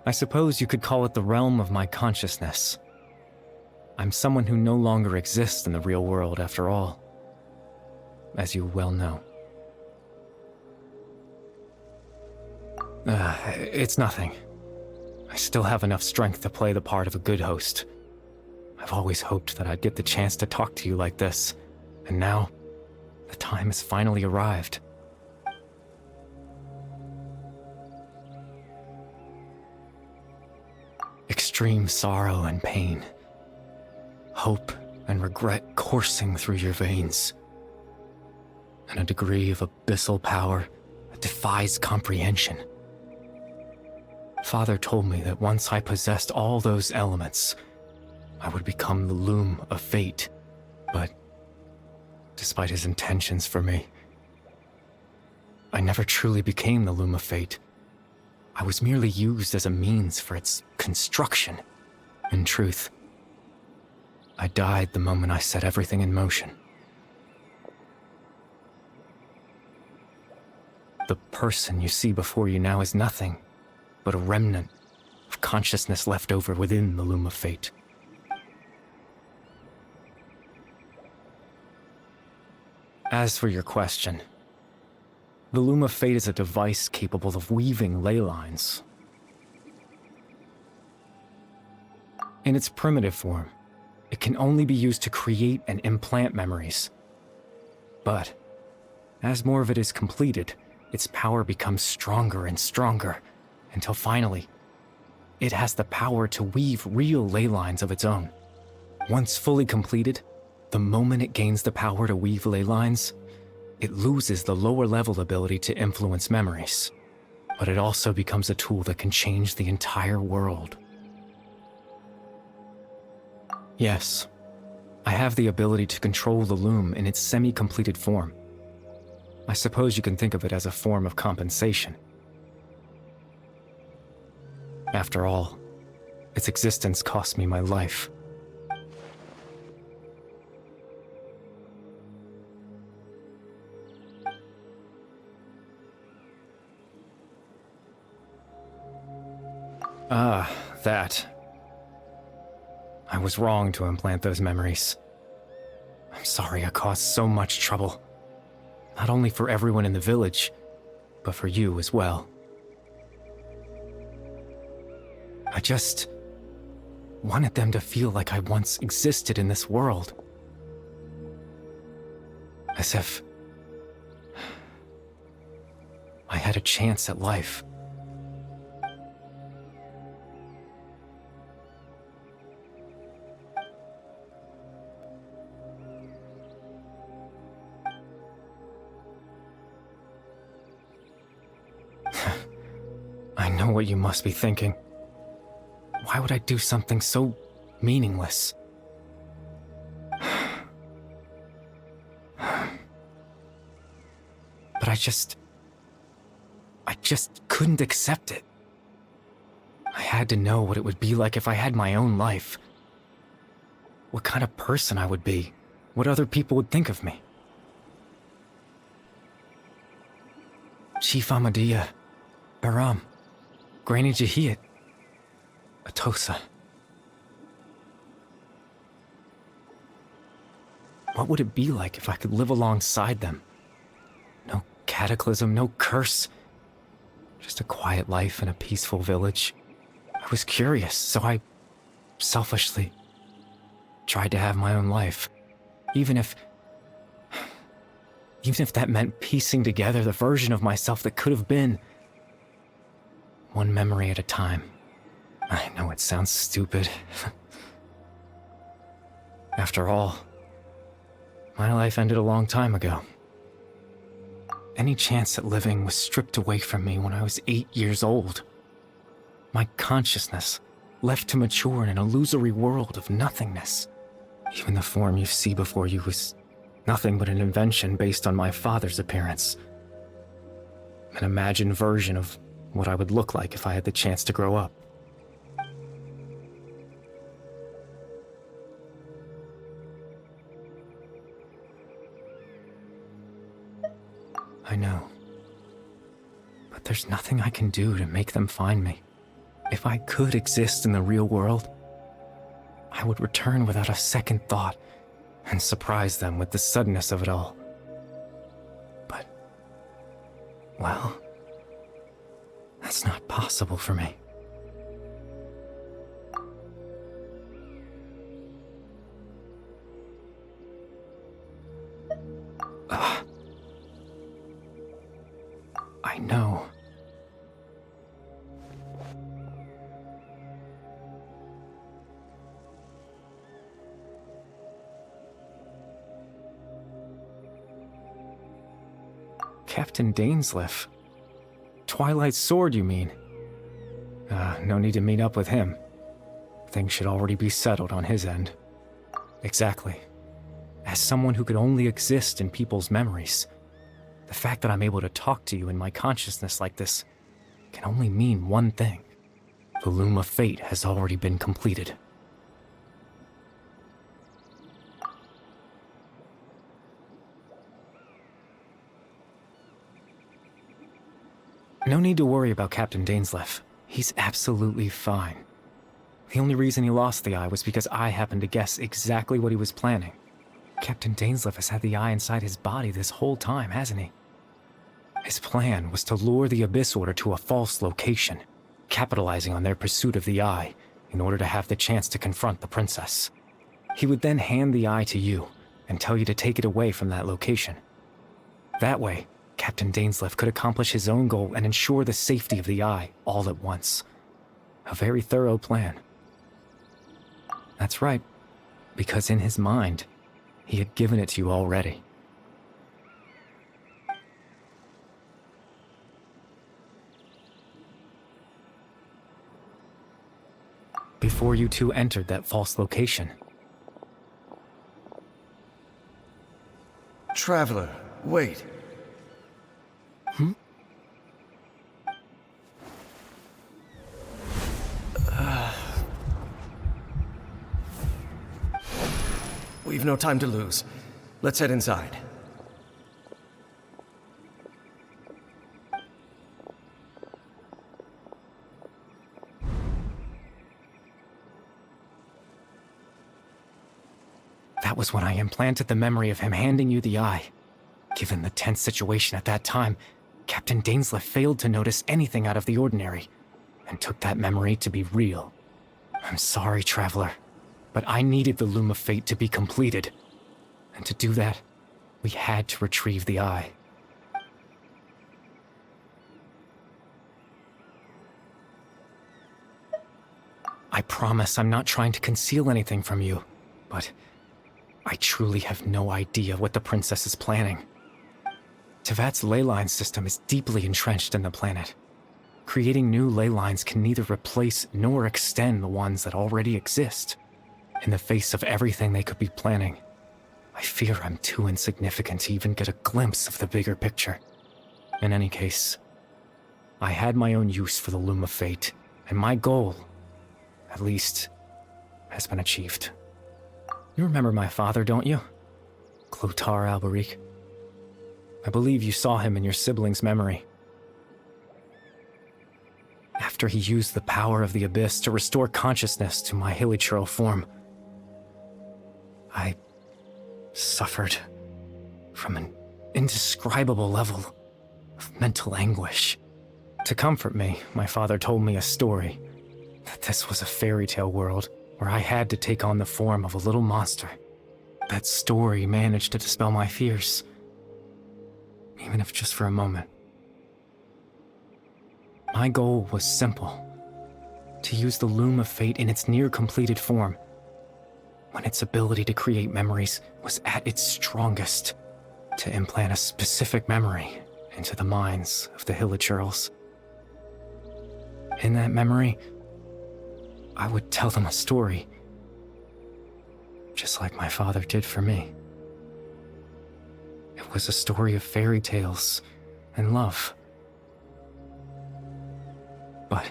I suppose you could call it the realm of my consciousness. I'm someone who no longer exists in the real world, after all, as you well know. It's nothing. I still have enough strength to play the part of a good host. I've always hoped that I'd get the chance to talk to you like this, and now, the time has finally arrived. Extreme sorrow and pain, hope and regret coursing through your veins, and a degree of abyssal power that defies comprehension. Father told me that once I possessed all those elements, I would become the loom of fate, but despite his intentions for me, I never truly became the loom of fate. I was merely used as a means for its construction. In truth, I died the moment I set everything in motion. The person you see before you now is nothing but a remnant of consciousness left over within the loom of fate. As for your question, the Loom of Fate is a device capable of weaving ley lines. In its primitive form, it can only be used to create and implant memories. But, as more of it is completed, its power becomes stronger and stronger, until finally, it has the power to weave real ley lines of its own. Once fully completed, the moment it gains the power to weave ley lines, it loses the lower-level ability to influence memories, but it also becomes a tool that can change the entire world. Yes, I have the ability to control the loom in its semi-completed form. I suppose you can think of it as a form of compensation. After all, its existence cost me my life. Ah, that. I was wrong to implant those memories. I'm sorry I caused so much trouble. Not only for everyone in the village, but for you as well. I just wanted them to feel like I once existed in this world. As if I had a chance at life. I know what you must be thinking. Why would I do something so meaningless? But I just couldn't accept it. I had to know what it would be like if I had my own life. What kind of person I would be, what other people would think of me. Chief Ahmadiyya, Baram, Granny Jahiyat, Atosa. What would it be like if I could live alongside them? No cataclysm, no curse. Just a quiet life in a peaceful village. I was curious, so I selfishly tried to have my own life. Even if that meant piecing together the version of myself that could have been. One memory at a time. I know it sounds stupid. After all, my life ended a long time ago. Any chance at living was stripped away from me when I was 8 years old. My consciousness left to mature in an illusory world of nothingness. Even the form you see before you was nothing but an invention based on my father's appearance. An imagined version of what I would look like if I had the chance to grow up. I know. But there's nothing I can do to make them find me. If I could exist in the real world, I would return without a second thought and surprise them with the suddenness of it all. But, well, that's not possible for me. I know. Captain Dainsleif. Twilight's sword, you mean? No need to meet up with him. Things should already be settled on his end. Exactly. As someone who could only exist in people's memories, the fact that I'm able to talk to you in my consciousness like this can only mean one thing. The Loom of Fate has already been completed. No need to worry about Captain Dainsleif. He's absolutely fine. The only reason he lost the eye was because I happened to guess exactly what he was planning. Captain Dainsleif has had the eye inside his body this whole time, hasn't he? His plan was to lure the Abyss Order to a false location, capitalizing on their pursuit of the eye in order to have the chance to confront the princess. He would then hand the eye to you and tell you to take it away from that location. That way, Captain Dainsleif could accomplish his own goal and ensure the safety of the eye all at once. A very thorough plan. That's right, because in his mind, he had given it to you already. Before you two entered that false location. Traveler, wait. We've no time to lose. Let's head inside. That was when I implanted the memory of him handing you the eye. Given the tense situation at that time, Captain Dainsleif failed to notice anything out of the ordinary, and took that memory to be real. I'm sorry, Traveler, but I needed the Loom of Fate to be completed. And to do that, we had to retrieve the eye. I promise I'm not trying to conceal anything from you, but I truly have no idea what the princess is planning. Tevat's ley line system is deeply entrenched in the planet. Creating new ley lines can neither replace nor extend the ones that already exist. In the face of everything they could be planning, I fear I'm too insignificant to even get a glimpse of the bigger picture. In any case, I had my own use for the Loom of Fate, and my goal, at least, has been achieved. You remember my father, don't you? Clotar Alberic. I believe you saw him in your sibling's memory. After he used the power of the Abyss to restore consciousness to my hilichurl form, I suffered from an indescribable level of mental anguish. To comfort me, my father told me a story, that this was a fairy tale world where I had to take on the form of a little monster. That story managed to dispel my fears, even if just for a moment. My goal was simple, to use the Loom of Fate in its near-completed form, when its ability to create memories was at its strongest, to implant a specific memory into the minds of the hilichurls. In that memory, I would tell them a story, just like my father did for me. It was a story of fairy tales and love. But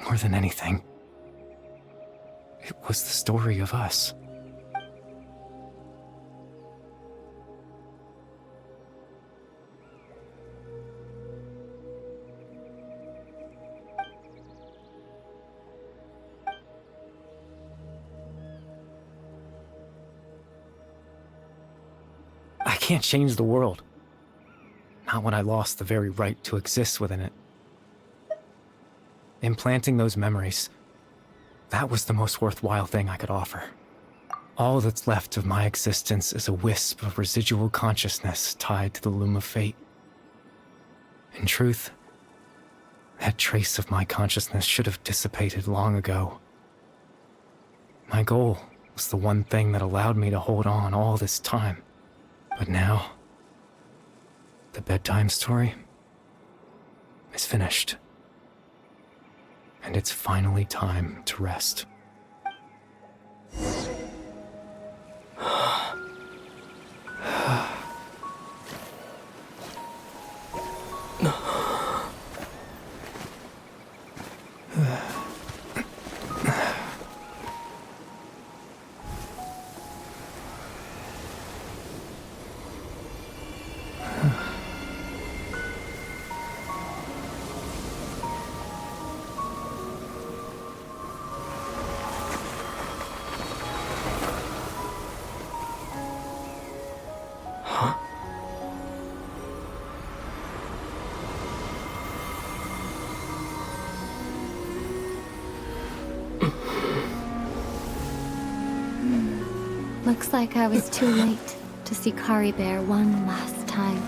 more than anything, it was the story of us. I can't change the world. Not when I lost the very right to exist within it. Implanting those memories, that was the most worthwhile thing I could offer. All that's left of my existence is a wisp of residual consciousness tied to the Loom of Fate. In truth, that trace of my consciousness should have dissipated long ago. My goal was the one thing that allowed me to hold on all this time. But now, the bedtime story is finished. And it's finally time to rest. Looks like I was too late to see Kari Bear one last time.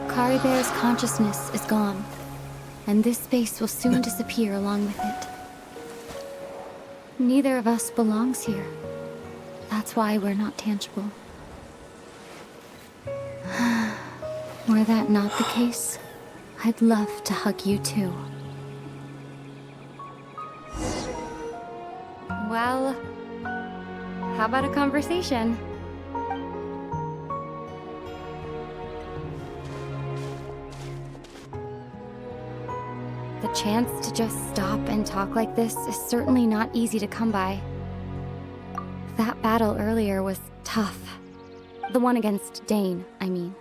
Kari Bear's consciousness is gone, and this space will soon disappear along with it. Neither of us belongs here. That's why we're not tangible. Were that not the case, I'd love to hug you too. Well, how about a conversation? The chance to just stop and talk like this is certainly not easy to come by. That battle earlier was tough. The one against Dane, I mean.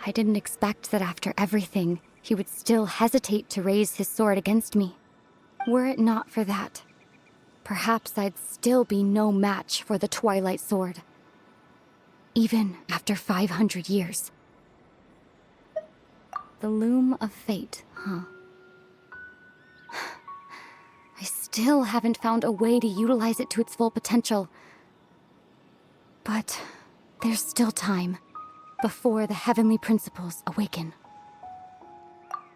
I didn't expect that after everything, he would still hesitate to raise his sword against me. Were it not for that, perhaps I'd still be no match for the Twilight Sword. Even after 500 years. The Loom of Fate, huh? I still haven't found a way to utilize it to its full potential. But there's still time before the heavenly principles awaken.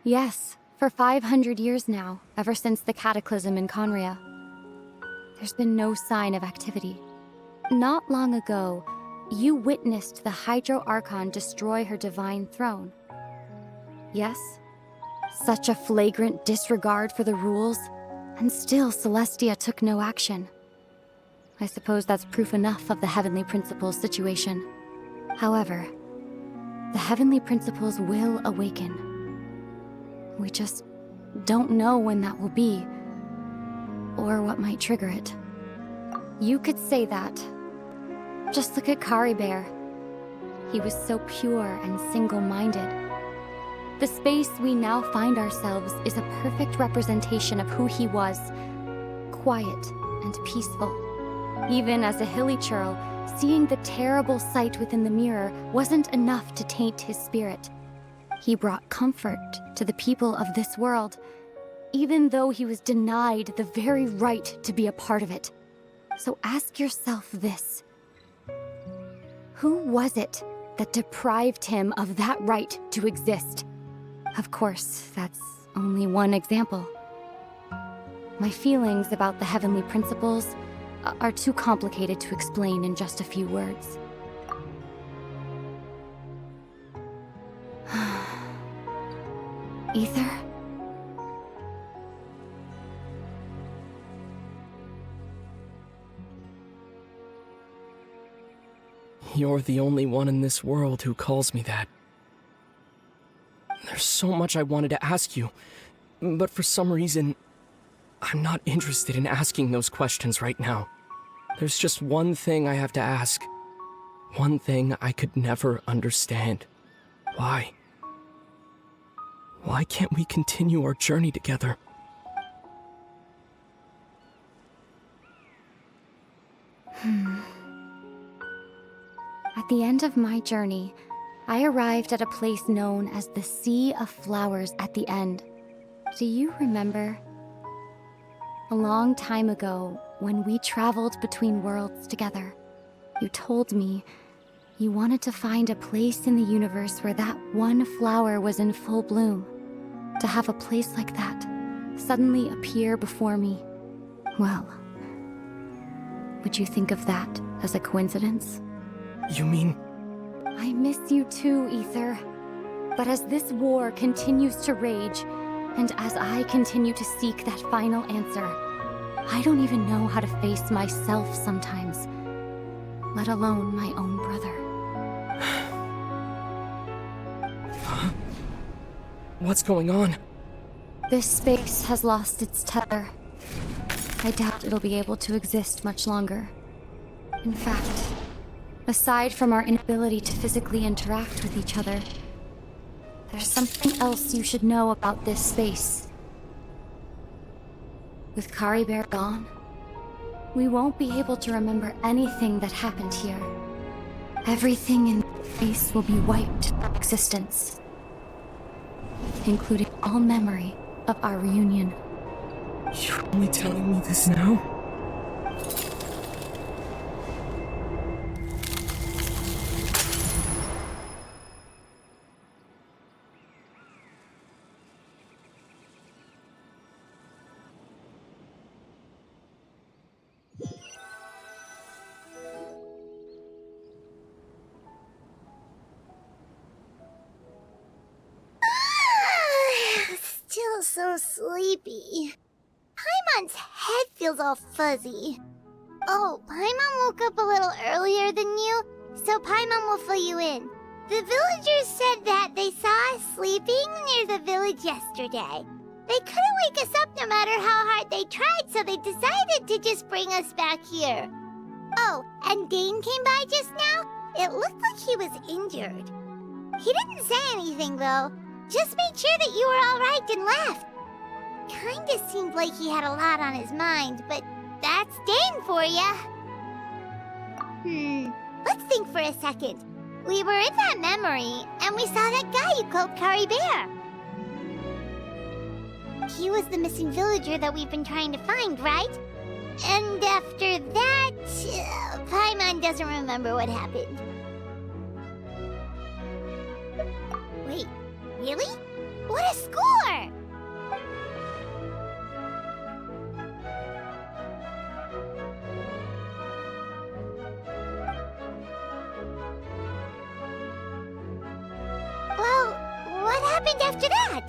Yes, for 500 years now, ever since the cataclysm in Conria, there's been no sign of activity. Not long ago, you witnessed the Hydro Archon destroy her divine throne. Yes? Such a flagrant disregard for the rules, and still Celestia took no action. I suppose that's proof enough of the Heavenly Principles situation. However, the Heavenly Principles will awaken. We just don't know when that will be, or what might trigger it. You could say that. Just look at Kari Bear. He was so pure and single-minded. The space we now find ourselves is a perfect representation of who he was. Quiet and peaceful. Even as a hilly churl, seeing the terrible sight within the mirror wasn't enough to taint his spirit. He brought comfort to the people of this world, even though he was denied the very right to be a part of it. So ask yourself this. Who was it that deprived him of that right to exist? Of course, that's only one example. My feelings about the Heavenly Principles are too complicated to explain in just a few words. Ether? You're the only one in this world who calls me that. There's so much I wanted to ask you, but for some reason, I'm not interested in asking those questions right now. There's just one thing I have to ask. One thing I could never understand. Why? Why can't we continue our journey together? At the end of my journey, I arrived at a place known as the Sea of Flowers at the end. Do you remember? A long time ago, when we traveled between worlds together, you told me you wanted to find a place in the universe where that one flower was in full bloom. To have a place like that suddenly appear before me, well, would you think of that as a coincidence? You mean... I miss you too, Ether. But as this war continues to rage, and as I continue to seek that final answer, I don't even know how to face myself sometimes, let alone my own brother. What's going on? This space has lost its tether. I doubt it'll be able to exist much longer. In fact, aside from our inability to physically interact with each other, there's something else you should know about this space. With Kari Bear gone, we won't be able to remember anything that happened here. Everything in this space will be wiped from existence, including all memory of our reunion. You're only telling me this now? Still so sleepy. Paimon's head feels all fuzzy. Oh, Paimon woke up a little earlier than you, so Paimon will fill you in. The villagers said that they saw us sleeping near the village yesterday. They couldn't wake us up no matter how hard they tried, so they decided to just bring us back here. Oh, and Dane came by just now. It looked like he was injured. He didn't say anything, though. Just made sure that you were all right and left. Kinda seemed like he had a lot on his mind, but that's Dane for ya. Let's think for a second. We were in that memory, and we saw that guy you called Kari Bear. He was the missing villager that we've been trying to find, right? And after that, Paimon doesn't remember what happened. Wait, really? What a score! after that?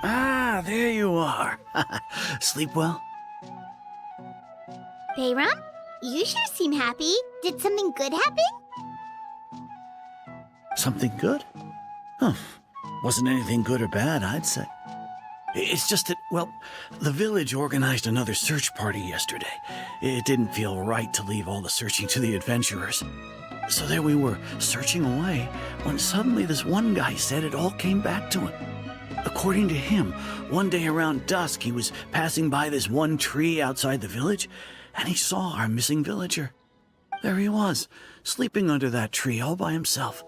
Ah, there you are. Sleep well? Bayram, you sure seem happy. Did something good happen? Something good? Huh. Wasn't anything good or bad, I'd say. It's just that, well, the village organized another search party yesterday. It didn't feel right to leave all the searching to the adventurers. So there we were, searching away, when suddenly this one guy said it all came back to him. According to him, one day around dusk, he was passing by this one tree outside the village, and he saw our missing villager. There he was, sleeping under that tree all by himself.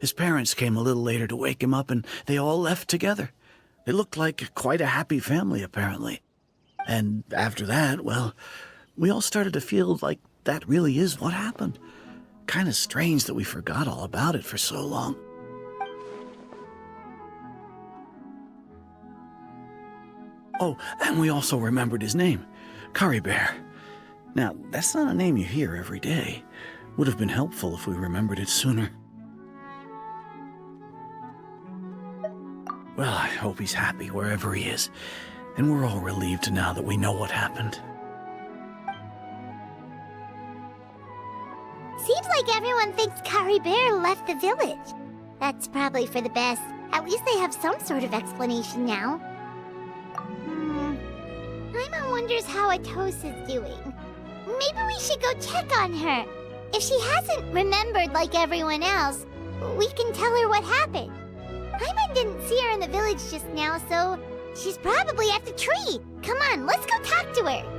His parents came a little later to wake him up, and they all left together. They looked like quite a happy family, apparently. And after that, well, we all started to feel like that really is what happened. Kind of strange that we forgot all about it for so long. Oh, and we also remembered his name, Curry Bear. Now, that's not a name you hear every day. Would have been helpful if we remembered it sooner. Well, I hope he's happy wherever he is, and we're all relieved now that we know what happened. Seems like everyone thinks Curry Bear left the village. That's probably for the best. At least they have some sort of explanation now. Paimon wonders how Atosa's doing. Maybe we should go check on her. If she hasn't remembered like everyone else, we can tell her what happened. Paimon didn't see her in the village just now, so she's probably at the tree. Come on, let's go talk to her.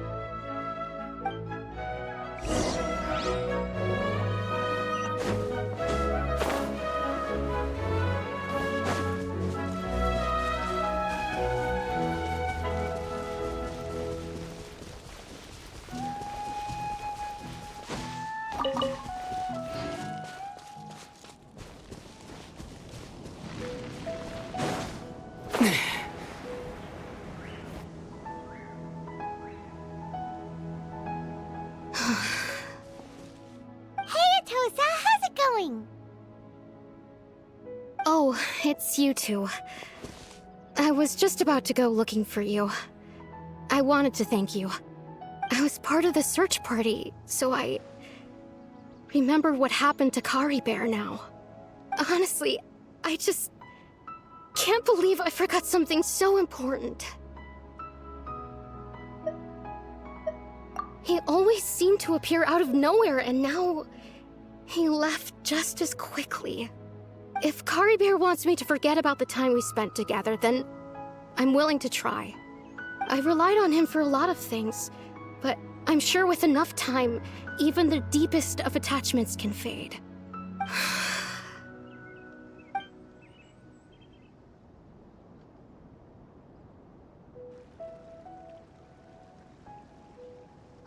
Oh, it's you two. I was just about to go looking for you. I wanted to thank you. I was part of the search party, so I remember what happened to Curry Bear now. Honestly, I just can't believe I forgot something so important. He always seemed to appear out of nowhere, and now he left just as quickly. If Curry Bear wants me to forget about the time we spent together, then I'm willing to try. I relied on him for a lot of things, but I'm sure with enough time, even the deepest of attachments can fade.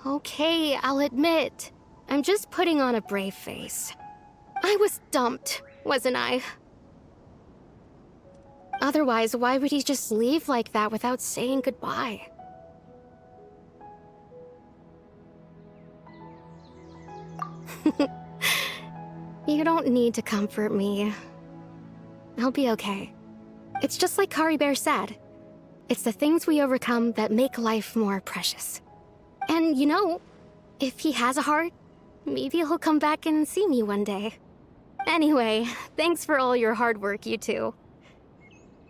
Okay, I'll admit, I'm just putting on a brave face. I was dumped, wasn't I? Otherwise, why would he just leave like that without saying goodbye? You don't need to comfort me. I'll be okay. It's just like Curry Bear said. It's the things we overcome that make life more precious. And you know, if he has a heart, maybe he'll come back and see me one day. Anyway, thanks for all your hard work, you two.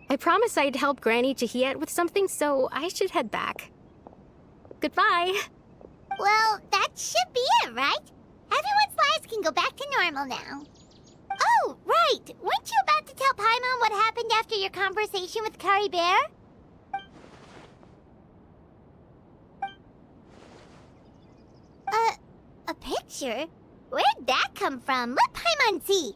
I promised I'd help Granny Jahiet with something, so I should head back. Goodbye. Well, that should be it, right? Everyone's lives can go back to normal now. Oh, right! Weren't you about to tell Paimon what happened after your conversation with Curry Bear? A picture? Where'd that come from? Let Paimon see.